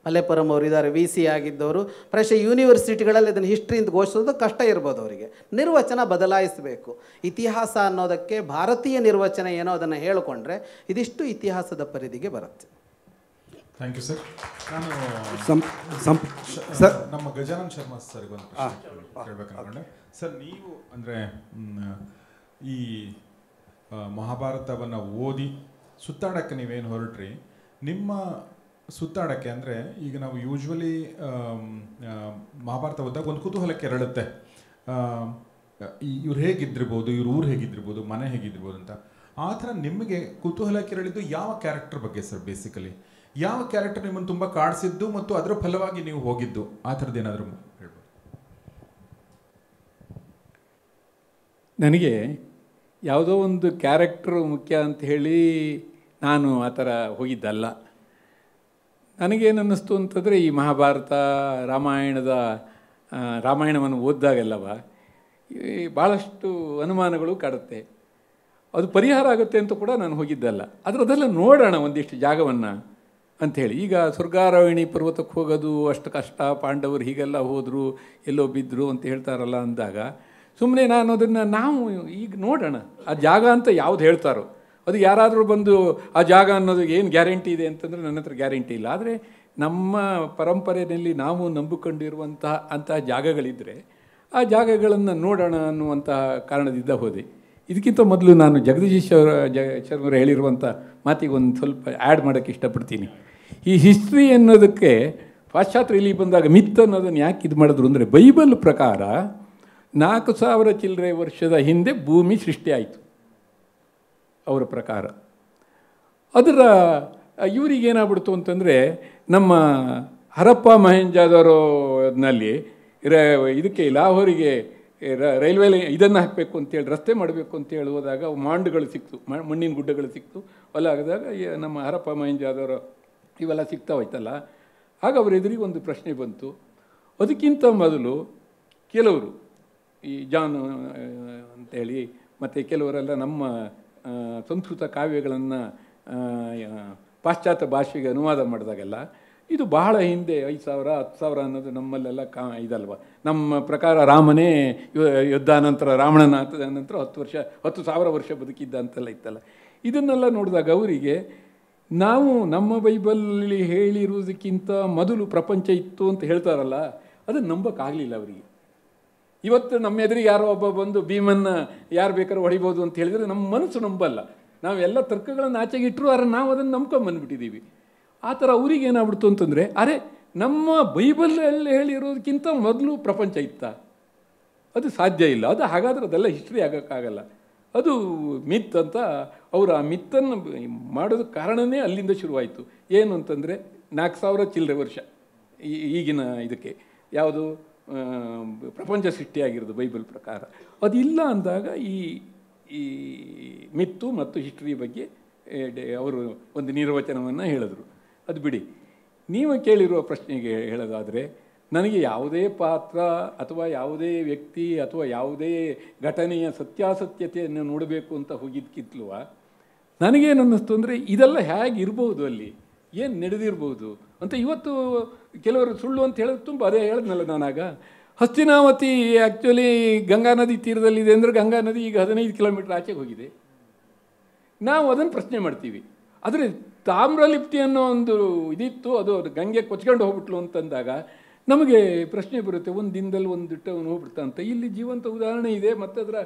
ಮಲ್ಲೇಪುರಂ ಅವರು ಇದ್ದಾರೆ, VC ಆಗಿದ್ದವರು. ಪ್ರಾಯಶಃ ಯೂನಿವರ್ಸಿಟಿಗಳಲ್ಲಿ ಇದನ್ನು ಹಿಸ್ಟ್ರಿ ಅಂತ ಘೋಷಿಸೋದು ಕಷ್ಟ ಇರ್ಬೋದು ಅವರಿಗೆ. ನಿರ್ವಚನ ಬದಲಾಯಿಸಬೇಕು. ಇತಿಹಾಸ ಅನ್ನೋದಕ್ಕೆ ಭಾರತೀಯ ನಿರ್ವಚನ ಏನೋ ಅದನ್ನು ಹೇಳಿಕೊಂಡ್ರೆ ಇದಿಷ್ಟು ಇತಿಹಾಸದ ಪರಿಧಿಗೆ ಬರುತ್ತೆ. Thank you sir. ನಾನು ಸರ್ ನಮ್ಮ ಗಜಾನನ್ ಶರ್ಮಾ ಸರ್ಗೆ ಒಂದು ಹೇಳ್ಬೇಕು ಅನ್ಕೊಂಡೆ. ಸರ್, ನೀವು ಅಂದರೆ ಈ ಮಹಾಭಾರತವನ್ನು ಓದಿ ಸುತ್ತಾಡೋಕ್ಕೆ ನೀವೇನು ಹೊರಟ್ರಿ, ನಿಮ್ಮ ಸುತ್ತಾಡೋಕ್ಕೆ ಅಂದರೆ ಈಗ ನಾವು ಯೂಶ್ವಲಿ ಮಹಾಭಾರತ ಓದಿದಾಗ ಒಂದು ಕುತೂಹಲ ಕೆರಳುತ್ತೆ. ಇವ್ರು ಹೇಗಿದ್ದಿರ್ಬೋದು, ಇವ್ರ ಊರು ಹೇಗಿದ್ದಿರ್ಬೋದು, ಮನೆ ಹೇಗಿದ್ದಿರ್ಬೋದು ಅಂತ. ಆ ಥರ ನಿಮಗೆ ಕುತೂಹಲ ಕೆರಳಿದ್ದು ಯಾವ ಕ್ಯಾರೆಕ್ಟರ್ ಬಗ್ಗೆ ಸರ್? ಬೇಸಿಕಲಿ ಯಾವ ಕ್ಯಾರೆಕ್ಟರ್ ನಿಮ್ಮನ್ನು ತುಂಬ ಕಾಡಿಸಿದ್ದು ಮತ್ತು ಅದರ ಫಲವಾಗಿ ನೀವು ಹೋಗಿದ್ದು, ಆ ಥರದ್ದು ಏನಾದರೂ ಹೇಳ್ಬೋದು? ನನಗೆ ಯಾವುದೋ ಒಂದು ಕ್ಯಾರೆಕ್ಟ್ರು ಮುಖ್ಯ ಅಂತ ಹೇಳಿ ನಾನು ಆ ಥರ ಹೋಗಿದ್ದಲ್ಲ. ನನಗೇನನ್ನಿಸ್ತು ಅಂತಂದರೆ, ಈ ಮಹಾಭಾರತ ರಾಮಾಯಣವನ್ನು ಓದಿದಾಗೆಲ್ಲವ ಭಾಳಷ್ಟು ಅನುಮಾನಗಳು ಕಾಡುತ್ತೆ. ಅದು ಪರಿಹಾರ ಆಗುತ್ತೆ ಅಂತ ಕೂಡ ನಾನು ಹೋಗಿದ್ದಲ್ಲ. ಅದರದೆಲ್ಲ ನೋಡೋಣ ಒಂದಿಷ್ಟು ಜಾಗವನ್ನು ಅಂಥೇಳಿ. ಈಗ ಸ್ವರ್ಗಾರೋಹಿಣಿ ಪರ್ವತಕ್ಕೆ ಹೋಗೋದು ಅಷ್ಟು ಕಷ್ಟ, ಪಾಂಡವರು ಹೀಗೆಲ್ಲ ಹೋದರು, ಎಲ್ಲೋ ಬಿದ್ದರು ಅಂತ ಹೇಳ್ತಾರಲ್ಲ ಅಂದಾಗ ಸುಮ್ಮನೆ ನಾನು ಅದನ್ನು ನಾವು ಈಗ ನೋಡೋಣ ಆ ಜಾಗ ಅಂತ ಯಾವ್ದು ಹೇಳ್ತಾರೋ ಅದು ಯಾರಾದರೂ ಬಂದು ಆ ಜಾಗ ಅನ್ನೋದು ಏನು ಗ್ಯಾರಂಟಿ ಇದೆ ಅಂತಂದರೆ ನನ್ನ ಹತ್ರ ಗ್ಯಾರಂಟಿ ಇಲ್ಲ. ಆದರೆ ನಮ್ಮ ಪರಂಪರೆಯಲ್ಲಿ ನಾವು ನಂಬಿಕೊಂಡಿರುವಂತಹ ಜಾಗಗಳಿದ್ದರೆ ಆ ಜಾಗಗಳನ್ನು ನೋಡೋಣ ಅನ್ನುವಂತಹ ಕಾರಣದಿಂದ ಹೋದೆ. ಇದಕ್ಕಿಂತ ಮೊದಲು ನಾನು ಜಗದೀಶ್ ಶರ್ಮರು ಹೇಳಿರುವಂಥ ಮಾತಿಗೆ ಒಂದು ಸ್ವಲ್ಪ ಆ್ಯಡ್ ಮಾಡೋಕ್ಕೆ ಇಷ್ಟಪಡ್ತೀನಿ. ಈ ಹಿಸ್ಟ್ರಿ ಅನ್ನೋದಕ್ಕೆ ಪಾಶ್ಚಾತ್ಯ ಇಲ್ಲಿ ಬಂದಾಗ ಮಿತ್ ಅನ್ನೋದನ್ನು ಯಾಕೆ ಇದು ಮಾಡಿದ್ರು ಅಂದರೆ, ಬೈಬಲ್ ಪ್ರಕಾರ 4000 ಚಿಲ್ಲರೆ ವರ್ಷದ ಹಿಂದೆ ಭೂಮಿ ಸೃಷ್ಟಿಯಾಯಿತು ಅವರ ಪ್ರಕಾರ. ಅದರ ಇವರಿಗೇನಾಗ್ಬಿಡ್ತು ಅಂತಂದರೆ, ನಮ್ಮ ಹರಪ್ಪ ಮೊಹೆಂಜಾದಾರೋನಲ್ಲಿ ಇದಕ್ಕೆ ಲಾಹೋರಿಗೆ ರೈಲ್ವೆ ಇದನ್ನು ಹಾಕಬೇಕು ಅಂತೇಳಿ, ರಸ್ತೆ ಮಾಡಬೇಕು ಅಂತ ಹೇಳುವುದಾಗ ಮಾಂಡುಗಳು ಸಿಕ್ತು, ಮಣ್ಣಿನ ಗುಡ್ಡಗಳು ಸಿಕ್ತು. ಹೊಲ ಆಗದಾಗ ನಮ್ಮ ಹರಪ್ಪ ಮೊಹೆಂಜಾದಾರೋ ಇವೆಲ್ಲ ಸಿಗ್ತಾ ಹೋಯ್ತಲ್ಲ. ಆಗ ಅವರ ಎದುರಿಗೆ ಒಂದು ಪ್ರಶ್ನೆ ಬಂತು. ಅದಕ್ಕಿಂತ ಮೊದಲು ಕೆಲವರು ಈ ಜಾನ್ ಅಂತೇಳಿ ಮತ್ತು ಕೆಲವರೆಲ್ಲ ನಮ್ಮ ಸಂಸ್ಕೃತ ಕಾವ್ಯಗಳನ್ನು ಪಾಶ್ಚಾತ್ಯ ಭಾಷೆಗೆ ಅನುವಾದ ಮಾಡಿದಾಗೆಲ್ಲ ಇದು ಬಹಳ ಹಿಂದೆ 5,000 10,000 ಅನ್ನೋದು ನಮ್ಮಲ್ಲೆಲ್ಲ ಇದಲ್ವ. ನಮ್ಮ ಪ್ರಕಾರ ರಾಮನೇ ಯುದ್ಧಾನಂತರ ರಾವಣನ ನಂತರ 10,000 ವರ್ಷ ಬದುಕಿದ್ದ ಅಂತೆಲ್ಲ ಇತ್ತಲ್ಲ. ಇದನ್ನೆಲ್ಲ ನೋಡಿದಾಗ ಅವರಿಗೆ ನಾವು ನಮ್ಮ ಬೈಬಲಲ್ಲಿ ಹೇಳಿರುವುದಕ್ಕಿಂತ ಮೊದಲು ಪ್ರಪಂಚ ಇತ್ತು ಅಂತ ಹೇಳ್ತಾರಲ್ಲ, ಅದನ್ನು ನಂಬೋಕ್ಕಾಗಲಿಲ್ಲ ಅವರಿಗೆ. ಇವತ್ತು ನಮ್ಮ ಎದುರಿಗೆ ಯಾರೋ ಒಬ್ಬ ಬಂದು ಭೀಮನ್ನ ಯಾರು ಬೇಕಾದ್ರೂ ಹೊಡಿಬೋದು ಅಂತ ಹೇಳಿದರೆ ನಮ್ಮ ಮನಸ್ಸು ನಂಬಲ್ಲ. ನಾವೆಲ್ಲ ತರ್ಕಗಳನ್ನು ಆಚೆಗೆ ಇಟ್ಟರು, ಆದರೆ ನಾವು ಅದನ್ನು ನಂಬ್ಕೊಂಬಂದ್ಬಿಟ್ಟಿದ್ದೀವಿ. ಆ ಥರ ಅವ್ರಿಗೆ ಏನಾಗ್ಬಿಡ್ತು ಅಂತಂದರೆ, ಅರೆ ನಮ್ಮ ಬೈಬಲಲ್ಲಿ ಹೇಳಿರೋದಕ್ಕಿಂತ ಮೊದಲು ಪ್ರಪಂಚ ಇತ್ತ? ಅದು ಸಾಧ್ಯ ಇಲ್ಲ. ಅದು ಹಾಗಾದ್ರೆ ಅದೆಲ್ಲ ಹಿಸ್ಟ್ರಿ ಆಗೋಕ್ಕಾಗಲ್ಲ, ಅದು ಮಿತ್ ಅಂತ ಅವರು ಆ ಮಿತ್ತನ್ನು ಮಾಡೋದಕ್ಕೆ ಕಾರಣವೇ ಅಲ್ಲಿಂದ ಶುರುವಾಯಿತು. ಏನು ಅಂತಂದರೆ 4,000 ಚಿಲ್ಲರೆ ವರ್ಷ ಈಗಿನ ಇದಕ್ಕೆ ಯಾವುದು ಪ್ರಪಂಚ ಸೃಷ್ಟಿಯಾಗಿರೋದು ಬೈಬಲ್ ಪ್ರಕಾರ. ಅದಿಲ್ಲ ಅಂದಾಗ ಈ ಮಿತ್ತು ಮತ್ತು ಹಿಸ್ಟ್ರಿ ಬಗ್ಗೆ ಅವರು ಒಂದು ನಿರ್ವಚನವನ್ನು ಹೇಳಿದ್ರು. ಅದು ಬಿಡಿ. ನೀವು ಕೇಳಿರುವ ಪ್ರಶ್ನೆಗೆ ಹೇಳೋದಾದರೆ, ನನಗೆ ಯಾವುದೇ ಪಾತ್ರ ಅಥವಾ ಯಾವುದೇ ವ್ಯಕ್ತಿ ಅಥವಾ ಯಾವುದೇ ಘಟನೆಯ ಸತ್ಯಾಸತ್ಯತೆಯನ್ನು ನೋಡಬೇಕು ಅಂತ ಹೋಗಿದ್ದಕ್ಕಿಂತಲೂ ನನಗೇನನ್ನಿಸ್ತು ಅಂದರೆ, ಇದೆಲ್ಲ ಹೇಗಿರ್ಬೋದು, ಅಲ್ಲಿ ಏನು ನಡೆದಿರ್ಬೋದು ಅಂತ. ಇವತ್ತು ಕೆಲವರು ಸುಳ್ಳು ಅಂತ ಹೇಳೋದು ತುಂಬ, ಅದೇ ಹೇಳಿದ್ನಲ್ಲ ನಾನಾಗ, ಹಸ್ತಿನಾವತಿ ಆ್ಯಕ್ಚುಲಿ ಗಂಗಾ ನದಿ ತೀರದಲ್ಲಿದೆ ಅಂದರೆ ಗಂಗಾ ನದಿ ಈಗ 15 ಕಿಲೋಮೀಟ್ರ್ ಆಚೆಗೆ ಹೋಗಿದೆ. ನಾವು ಅದನ್ನು ಪ್ರಶ್ನೆ ಮಾಡ್ತೀವಿ. ಆದರೆ ತಾಮ್ರಲಿಪ್ತಿ ಅನ್ನೋ ಒಂದು ಇದಿತ್ತು, ಅದು ಗಂಗೆ ಕೊಚ್ಕೊಂಡು ಹೋಗ್ಬಿಟ್ಲು ಅಂತಂದಾಗ ನಮಗೆ ಪ್ರಶ್ನೆ ಬರುತ್ತೆ, ಒಂದು ದಿನದಲ್ಲಿ ಒಂದು ದಿಟ್ಟ ಅವನು ಹೋಗ್ಬಿಡ್ತಾ ಅಂತ. ಇಲ್ಲಿ ಜೀವಂತ ಉದಾಹರಣೆ ಇದೆ. ಮತ್ತು ಅದರ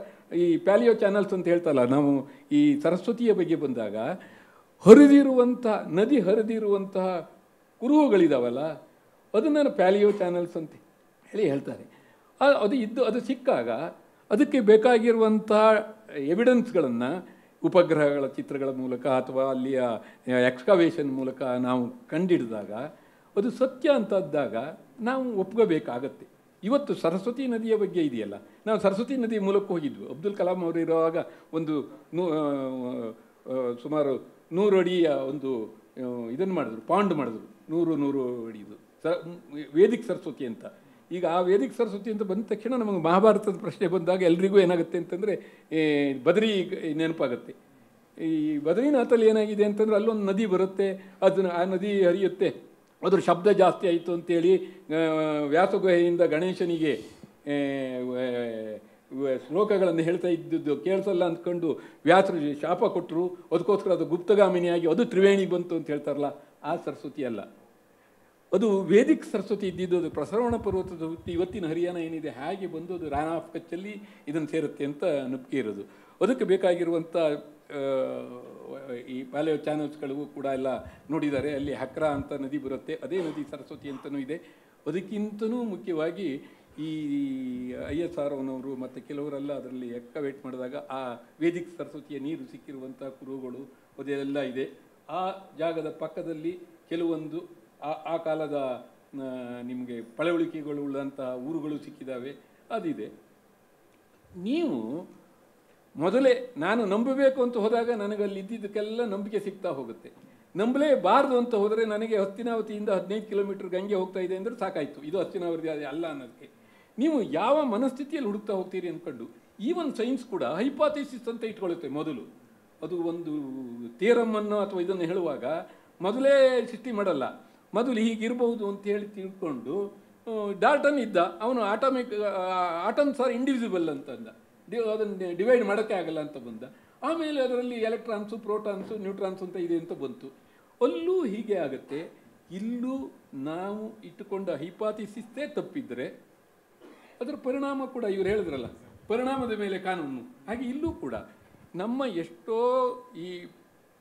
ಈ ಪ್ಯಾಲಿಯೋ ಚಾನಲ್ಸ್ ಅಂತ ಹೇಳ್ತಲ್ಲ, ನಾವು ಈ ಸರಸ್ವತಿಯ ಬಗ್ಗೆ ಬಂದಾಗ ನದಿ ಹರಿದಿರುವಂತಹ ಕುರುಹುಗಳಿದಾವಲ್ಲ, ಅದನ್ನು ಪ್ಯಾಲಿಯೋ ಚಾನಲ್ಸ್ ಅಂತ ಹೇಳ್ತಾರೆ. ಅದು ಸಿಕ್ಕಾಗ ಅದಕ್ಕೆ ಬೇಕಾಗಿರುವಂತಹ ಎವಿಡೆನ್ಸ್ಗಳನ್ನು ಉಪಗ್ರಹಗಳ ಚಿತ್ರಗಳ ಮೂಲಕ ಅಥವಾ ಅಲ್ಲಿಯ ಎಕ್ಸ್ಕವೇಷನ್ ಮೂಲಕ ನಾವು ಕಂಡಿಡಿದಾಗ ಅದು ಸತ್ಯ ಅಂತದ್ದಾಗ ನಾವು ಒಪ್ಕೋಬೇಕಾಗತ್ತೆ. ಇವತ್ತು ಸರಸ್ವತಿ ನದಿಯ ಬಗ್ಗೆ ಇದೆಯಲ್ಲ, ನಾವು ಸರಸ್ವತಿ ನದಿ ಮೂಲಕ ಹೋಗಿದ್ವಿ. ಅಬ್ದುಲ್ ಕಲಾಂ ಅವರು ಇರುವಾಗ ಒಂದು ಸುಮಾರು 100 ಅಡಿಯ ಒಂದು ಇದನ್ನು ಮಾಡಿದ್ರು, ಪಾಂಡ್ ಮಾಡಿದ್ರು, 100 ಅಡಿದು ವೇದಿಕ್ ಸರಸ್ವತಿ ಅಂತ. ಈಗ ಆ ವೇದಿಕ್ ಸರಸ್ವತಿ ಅಂತ ಬಂದ ತಕ್ಷಣ ನಮಗೆ ಮಹಾಭಾರತದ ಪ್ರಶ್ನೆ ಬಂದಾಗ ಎಲ್ರಿಗೂ ಏನಾಗುತ್ತೆ ಅಂತಂದರೆ ಬದ್ರಿ ನೆನಪಾಗುತ್ತೆ. ಈ ಬದ್ರಿನಾಥಲ್ಲಿ ಏನಾಗಿದೆ ಅಂತಂದರೆ, ಅಲ್ಲೊಂದು ನದಿ ಬರುತ್ತೆ, ಆ ನದಿ ಹರಿಯುತ್ತೆ, ಅದ್ರ ಶಬ್ದ ಜಾಸ್ತಿ ಆಯಿತು ಅಂತೇಳಿ ವ್ಯಾಸಗುಹೆಯಿಂದ ಗಣೇಶನಿಗೆ ಶ್ಲೋಕಗಳನ್ನು ಹೇಳ್ತಾ ಇದ್ದದ್ದು ಕೇಳಿಸಲ್ಲ ಅಂದ್ಕೊಂಡು ವ್ಯಾಸರು ಶಾಪ ಕೊಟ್ಟರು. ಅದಕ್ಕೋಸ್ಕರ ಅದು ಗುಪ್ತಗಾಮಿನಿಯಾಗಿ ಅದು ತ್ರಿವೇಣಿ ಬಂತು ಅಂತ ಹೇಳ್ತಾರಲ್ಲ, ಆ ಸರಸ್ವತಿ ಅಲ್ಲ, ಅದು ವೇದಿಕ್ ಸರಸ್ವತಿ ಇದ್ದಿದ್ದು. ಅದು ಪ್ರಸರವಣ ಪರ್ವತದ ಹುಟ್ಟಿ ಇವತ್ತಿನ ಹರಿಯಾಣ ಏನಿದೆ ಹಾಗೆ ಬಂದು ಅದು ರಾನ್ ಆಫ್ ಕಚ್ಚಲ್ಲಿ ಇದನ್ನು ಸೇರುತ್ತೆ ಅಂತ ನಂಬಿಕೆ ಇರೋದು. ಅದಕ್ಕೆ ಬೇಕಾಗಿರುವಂಥ ಈ ಪ್ಯಾಲಿಯೋ ಚಾನಲ್ಸ್ಗಳಿಗೂ ಕೂಡ ಎಲ್ಲ ನೋಡಿದ್ದಾರೆ. ಅಲ್ಲಿ ಹಕ್ರಾ ಅಂತ ನದಿ ಬರುತ್ತೆ, ಅದೇ ನದಿ ಸರಸ್ವತಿ ಅಂತಲೂ ಇದೆ. ಅದಕ್ಕಿಂತಲೂ ಮುಖ್ಯವಾಗಿ ಈ ISR ಅವನವರು ಮತ್ತು ಕೆಲವರೆಲ್ಲ ಅದರಲ್ಲಿ ಎಕ್ಸ್ಕವೇಟ್ ಮಾಡಿದಾಗ ಆ ವೇದಿಕ್ ಸರಸ್ವತಿಯ ನೀರು ಸಿಕ್ಕಿರುವಂಥ ಕುರುಹುಗಳು ಅದೆಲ್ಲ ಇದೆ. ಆ ಜಾಗದ ಪಕ್ಕದಲ್ಲಿ ಕೆಲವೊಂದು ಆ ಕಾಲದ ನಿಮಗೆ ಪಳವಳಿಕೆಗಳು ಉಳ್ಳಂತಹ ಊರುಗಳು ಸಿಕ್ಕಿದ್ದಾವೆ, ಅದಿದೆ. ನೀವು ಮೊದಲೇ ನಾನು ನಂಬಬೇಕು ಅಂತ ಹೋದಾಗ ನನಗಲ್ಲಿ ಇದ್ದಿದ್ದಕ್ಕೆಲ್ಲ ನಂಬಿಕೆ ಸಿಗ್ತಾ ಹೋಗುತ್ತೆ. ನಂಬಲೇಬಾರ್ದು ಅಂತ ಹೋದರೆ ನನಗೆ ಹಸ್ತಿನಾವತಿಯಿಂದ 15 ಕಿಲೋಮೀಟರ್ ಗಂಗೆ ಹೋಗ್ತಾ ಇದೆ ಅಂದರೆ ಸಾಕಾಯಿತು, ಇದು ಹಸ್ತಿನಾವತಿ ಅಲ್ಲ ಅನ್ನೋದಕ್ಕೆ. ನೀವು ಯಾವ ಮನಸ್ಥಿತಿಯಲ್ಲಿ ಹುಡುಕ್ತಾ ಹೋಗ್ತೀರಿ ಅಂದ್ಕೊಂಡು, ಈವನ್ ಸೈನ್ಸ್ ಕೂಡ ಹೈಪಾಥಿಸಿಸ್ ಅಂತ ಇಟ್ಕೊಳ್ಳುತ್ತೆ ಮೊದಲು. ಅದು ಒಂದು ಥಿಯರಮ್ಮನ್ನು ಅಥವಾ ಇದನ್ನು ಹೇಳುವಾಗ ಮೊದಲೇ ಸೃಷ್ಟಿ ಮಾಡಲ್ಲ, ಮೊದಲು ಹೀಗಿರ್ಬೋದು ಅಂತ ಹೇಳಿ ತಿಳ್ಕೊಂಡು ಡಾಲ್ಟನ್ ಇದ್ದ, ಅವನು ಆಟಮ್ಸ್ ಆರ್ ಇಂಡಿವಿಸಿಬಲ್ ಅಂತಂದ, ಅದನ್ನು ಡಿವೈಡ್ ಮಾಡೋಕ್ಕೆ ಆಗಲ್ಲ ಅಂತ ಬಂದ. ಆಮೇಲೆ ಅದರಲ್ಲಿ ಎಲೆಕ್ಟ್ರಾನ್ಸು, ಪ್ರೋಟಾನ್ಸು, ನ್ಯೂಟ್ರಾನ್ಸ್ ಅಂತ ಇದೆ ಅಂತ ಬಂತು. ಅಲ್ಲೂ ಹೀಗೆ ಆಗುತ್ತೆ. ಇಲ್ಲೂ ನಾವು ಇಟ್ಟುಕೊಂಡ ಹೈಪಾಥಿಸಿಸ್ಸೇ ತಪ್ಪಿದ್ರೆ ಅದರ ಪರಿಣಾಮ ಕೂಡ ಇವ್ರು ಹೇಳಿದ್ರಲ್ಲ, ಪರಿಣಾಮದ ಮೇಲೆ ಕಾನೂನು, ಹಾಗೆ ಇಲ್ಲೂ ಕೂಡ ನಮ್ಮ ಎಷ್ಟೋ ಈ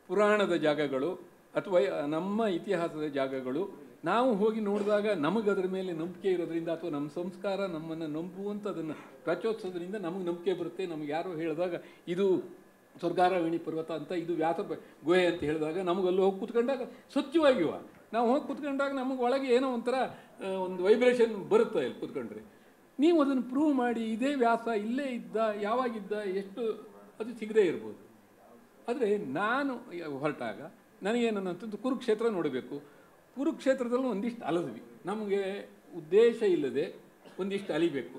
ಪುರಾಣದ ಜಾಗಗಳು ಅಥವಾ ನಮ್ಮ ಇತಿಹಾಸದ ಜಾಗಗಳು ನಾವು ಹೋಗಿ ನೋಡಿದಾಗ ನಮಗದ್ರ ಮೇಲೆ ನಂಬಿಕೆ ಇರೋದ್ರಿಂದ ಅಥವಾ ನಮ್ಮ ಸಂಸ್ಕಾರ ನಮ್ಮನ್ನು ನಂಬುವಂಥ ಅದನ್ನು ಪ್ರಚೋದಿಸೋದ್ರಿಂದ ನಮಗೆ ನಂಬಿಕೆ ಬರುತ್ತೆ. ನಮಗೆ ಯಾರೋ ಹೇಳಿದಾಗ ಇದು ಸ್ವರ್ಗಾರಾವಿಣಿ ಪರ್ವತ ಅಂತ, ಇದು ವ್ಯಾಸ ಗುಹೆ ಅಂತ ಹೇಳಿದಾಗ ನಮಗಲ್ಲಿ ಹೋಗಿ ಕೂತ್ಕೊಂಡಾಗ ಸ್ವಚ್ಛವಾಗಿವ ನಾವು ಹೋಗಿ ಕೂತ್ಕೊಂಡಾಗ ನಮಗೆ ಒಳಗೆ ಏನೋ ಒಂಥರ ಒಂದು ವೈಬ್ರೇಷನ್ ಬರುತ್ತೆ ಅಲ್ಲಿ ಕೂತ್ಕೊಂಡ್ರೆ. ನೀವು ಅದನ್ನು ಪ್ರೂವ್ ಮಾಡಿ ಇದೇ ವ್ಯಾಸ ಇಲ್ಲೇ ಇದ್ದ, ಯಾವಾಗಿದ್ದ, ಎಷ್ಟು ಅದು ಸಿಗದೇ ಇರ್ಬೋದು. ಆದರೆ ನಾನು ಹೊರಟಾಗ ನನಗೇನಂತಂದು ಕುರುಕ್ಷೇತ್ರ ನೋಡಬೇಕು, ಕುರುಕ್ಷೇತ್ರದಲ್ಲೂ ಒಂದಿಷ್ಟು ಅಲದ್ವಿ, ನಮಗೆ ಉದ್ದೇಶ ಇಲ್ಲದೆ ಒಂದಿಷ್ಟು ಅಲಿಬೇಕು,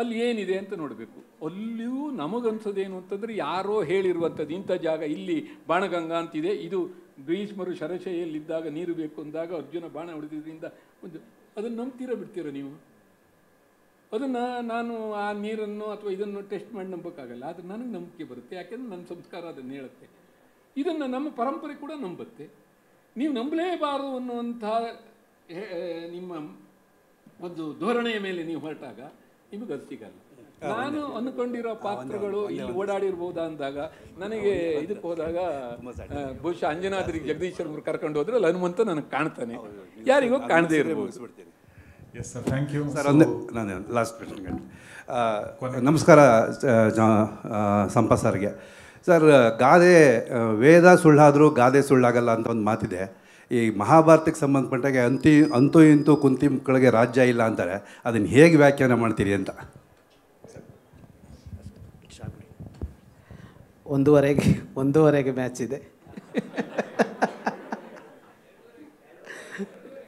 ಅಲ್ಲಿ ಏನಿದೆ ಅಂತ ನೋಡಬೇಕು. ಅಲ್ಲಿಯೂ ನಮಗನ್ಸೋದೇನು ಅಂತಂದರೆ ಯಾರೋ ಹೇಳಿರುವಂಥದ್ದು ಇಂಥ ಜಾಗ ಇಲ್ಲಿ ಬಾಣಗಂಗಾ ಅಂತಿದೆ, ಇದು ಭೀಷ್ಮರು ಶರಶೈಯಲ್ಲಿದ್ದಾಗ ನೀರು ಬೇಕು ಅಂದಾಗ ಅರ್ಜುನ ಬಾಣ ಹೊಡೆದಿದ್ದರಿಂದ ಅದನ್ನು ನಂಬ್ತೀರಾ ಬಿಡ್ತೀರಾ ನೀವು? ಅದನ್ನು ನಾನು ಆ ನೀರನ್ನು ಅಥವಾ ಇದನ್ನು ಟೆಸ್ಟ್ ಮಾಡಿ ನಂಬೋಕ್ಕಾಗಲ್ಲ, ಆದರೆ ನನಗೆ ನಂಬಿಕೆ ಬರುತ್ತೆ, ಯಾಕೆಂದ್ರೆ ನನ್ನ ಸಂಸ್ಕಾರ ಅದನ್ನು ಹೇಳುತ್ತೆ. ಇದನ್ನು ನಮ್ಮ ಪರಂಪರೆ ಕೂಡ ನಂಬುತ್ತೆ. ನೀವು ನಂಬಲೇಬಾರದು ಅನ್ನುವಂಥ ನಿಮ್ಮ ಒಂದು ಧೋರಣೆಯ ಮೇಲೆ ನೀವು ಹೊರಟಾಗ ನಿಮಗೆ ಅದು ಸಿಗಲ್ಲ. ನಾನು ಅಂದ್ಕೊಂಡಿರೋ ಪಾತ್ರಗಳು ಇಲ್ಲಿ ಓಡಾಡಿರ್ಬೋದಾ ಅಂದಾಗ ನನಗೆ ಇದಕ್ಕೆ ಹೋದಾಗ ಬಹುಶಃ ಅಂಜನಾದ್ರಿಗೆ ಜಗದೀಶ್ ಶರ್ಮರು ಕರ್ಕೊಂಡು ಹೋದ್ರೆ ಅಲ್ಲಿ ಹನುಮಂತ ನನಗೆ ಕಾಣ್ತಾನೆ, ಯಾರಿಗೋ ಕಾಣದೇ ಇರ್ಬೋದು. Yes sir, thank you sir. ನಾನು ಲಾಸ್ಟ್ ಪ್ರಶ್ನೆ. ನಮಸ್ಕಾರ ಸಂಪತ್ ಸರ್ಗೆ. ಸರ್, ಗಾದೆ ವೇದ ಸುಳ್ಳಾದರೂ ಗಾದೆ ಸುಳ್ಳಾಗಲ್ಲ ಅಂತ ಒಂದು ಮಾತಿದೆ. ಈ ಮಹಾಭಾರತಕ್ಕೆ ಸಂಬಂಧಪಟ್ಟಾಗೆ ಅಂತೂ ಇಂತೂ ಕುಂತಿ ಮಕ್ಕಳಿಗೆ ರಾಜ್ಯ ಇಲ್ಲ ಅಂತಾರೆ, ಅದನ್ನು ಹೇಗೆ ವ್ಯಾಖ್ಯಾನ ಮಾಡ್ತೀರಿ ಅಂತ. ಒಂದೂವರೆಗೆ ಮ್ಯಾಚ್ ಇದೆ,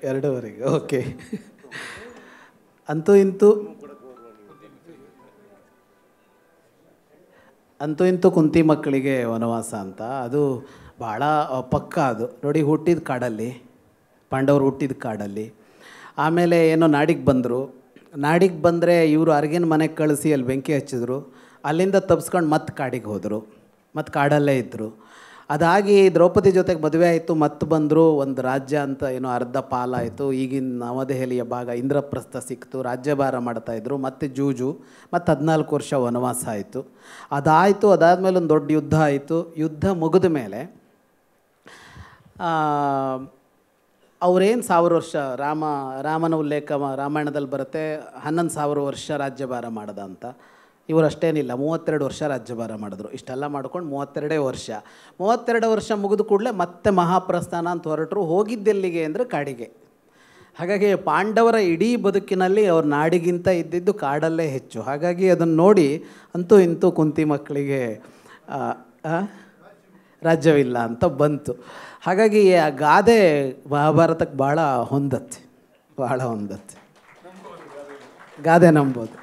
2:30. ಓಕೆ. ಅಂತೂ ಇಂತೂ ಕುಂತಿ ಮಕ್ಕಳಿಗೆ ವನವಾಸ ಅಂತ ಅದು ಭಾಳ ಪಕ್ಕ. ಅದು ನೋಡಿ, ಹುಟ್ಟಿದ ಕಾಡಲ್ಲಿ, ಪಾಂಡವರು ಹುಟ್ಟಿದ ಕಾಡಲ್ಲಿ. ಆಮೇಲೆ ಏನೋ ನಾಡಿಗೆ ಬಂದರೆ ಇವರು ಅರ್ಗಿನ ಮನೆಗೆ ಕಳಿಸಿ ಅಲ್ಲಿ ಬೆಂಕಿ ಹಚ್ಚಿದ್ರು. ಅಲ್ಲಿಂದ ತಪ್ಸ್ಕೊಂಡು ಮತ್ತೆ ಕಾಡಿಗೆ ಹೋದರು, ಮತ್ತು ಕಾಡಲ್ಲೇ ಇದ್ದರು. ಅದಾಗಿ ದ್ರೌಪದಿ ಜೊತೆಗೆ ಮದುವೆ ಆಯಿತು, ಮತ್ತೆ ಬಂದರು. ಒಂದು ರಾಜ್ಯ ಅಂತ ಏನೋ ಅರ್ಧ ಪಾಲಾಯಿತು. ಈಗಿನ ನವದೆಹಲಿಯ ಭಾಗ ಇಂದ್ರಪ್ರಸ್ಥ ಸಿಕ್ತು, ರಾಜ್ಯಭಾರ ಮಾಡ್ತಾಯಿದ್ರು. ಮತ್ತು ಜೂಜು, ಮತ್ತು 14 ವರ್ಷ ವನವಾಸ ಆಯಿತು. ಅದಾದಮೇಲೆ ಒಂದು ದೊಡ್ಡ ಯುದ್ಧ ಆಯಿತು. ಯುದ್ಧ ಮುಗಿದ ಮೇಲೆ ಅವರೇನು 1000 ವರ್ಷ ರಾಮನ ಉಲ್ಲೇಖ ರಾಮಾಯಣದಲ್ಲಿ ಬರುತ್ತೆ, 11,000 ವರ್ಷ ರಾಜ್ಯಭಾರ ಮಾಡ್ದ ಅಂತ. ಇವರು ಅಷ್ಟೇನಿಲ್ಲ, 32 ವರ್ಷ ರಾಜ್ಯಭಾರ ಮಾಡಿದ್ರು. ಇಷ್ಟೆಲ್ಲ ಮಾಡ್ಕೊಂಡು 32 ವರ್ಷ ಮುಗಿದ ಕೂಡಲೇ ಮತ್ತೆ ಮಹಾಪ್ರಸ್ಥಾನ ಅಂತ ಹೊರಟರು. ಹೋಗಿದ್ದೆಲ್ಲಿಗೆ ಅಂದರೆ ಕಾಡಿಗೆ. ಹಾಗಾಗಿ ಪಾಂಡವರ ಇಡೀ ಬದುಕಿನಲ್ಲಿ ಅವ್ರ ನಾಡಿಗಿಂತ ಇದ್ದಿದ್ದು ಕಾಡಲ್ಲೇ ಹೆಚ್ಚು. ಹಾಗಾಗಿ ಅದನ್ನು ನೋಡಿ ಅಂತೂ ಇಂತೂ ಕುಂತಿ ಮಕ್ಕಳಿಗೆ ರಾಜ್ಯವಿಲ್ಲ ಅಂತ ಬಂತು. ಹಾಗಾಗಿ ಆ ಗಾದೆ ಮಹಾಭಾರತಕ್ಕೆ ಭಾಳ ಹೊಂದತ್ತೆ, ಗಾದೆ ನಂಬೋದು.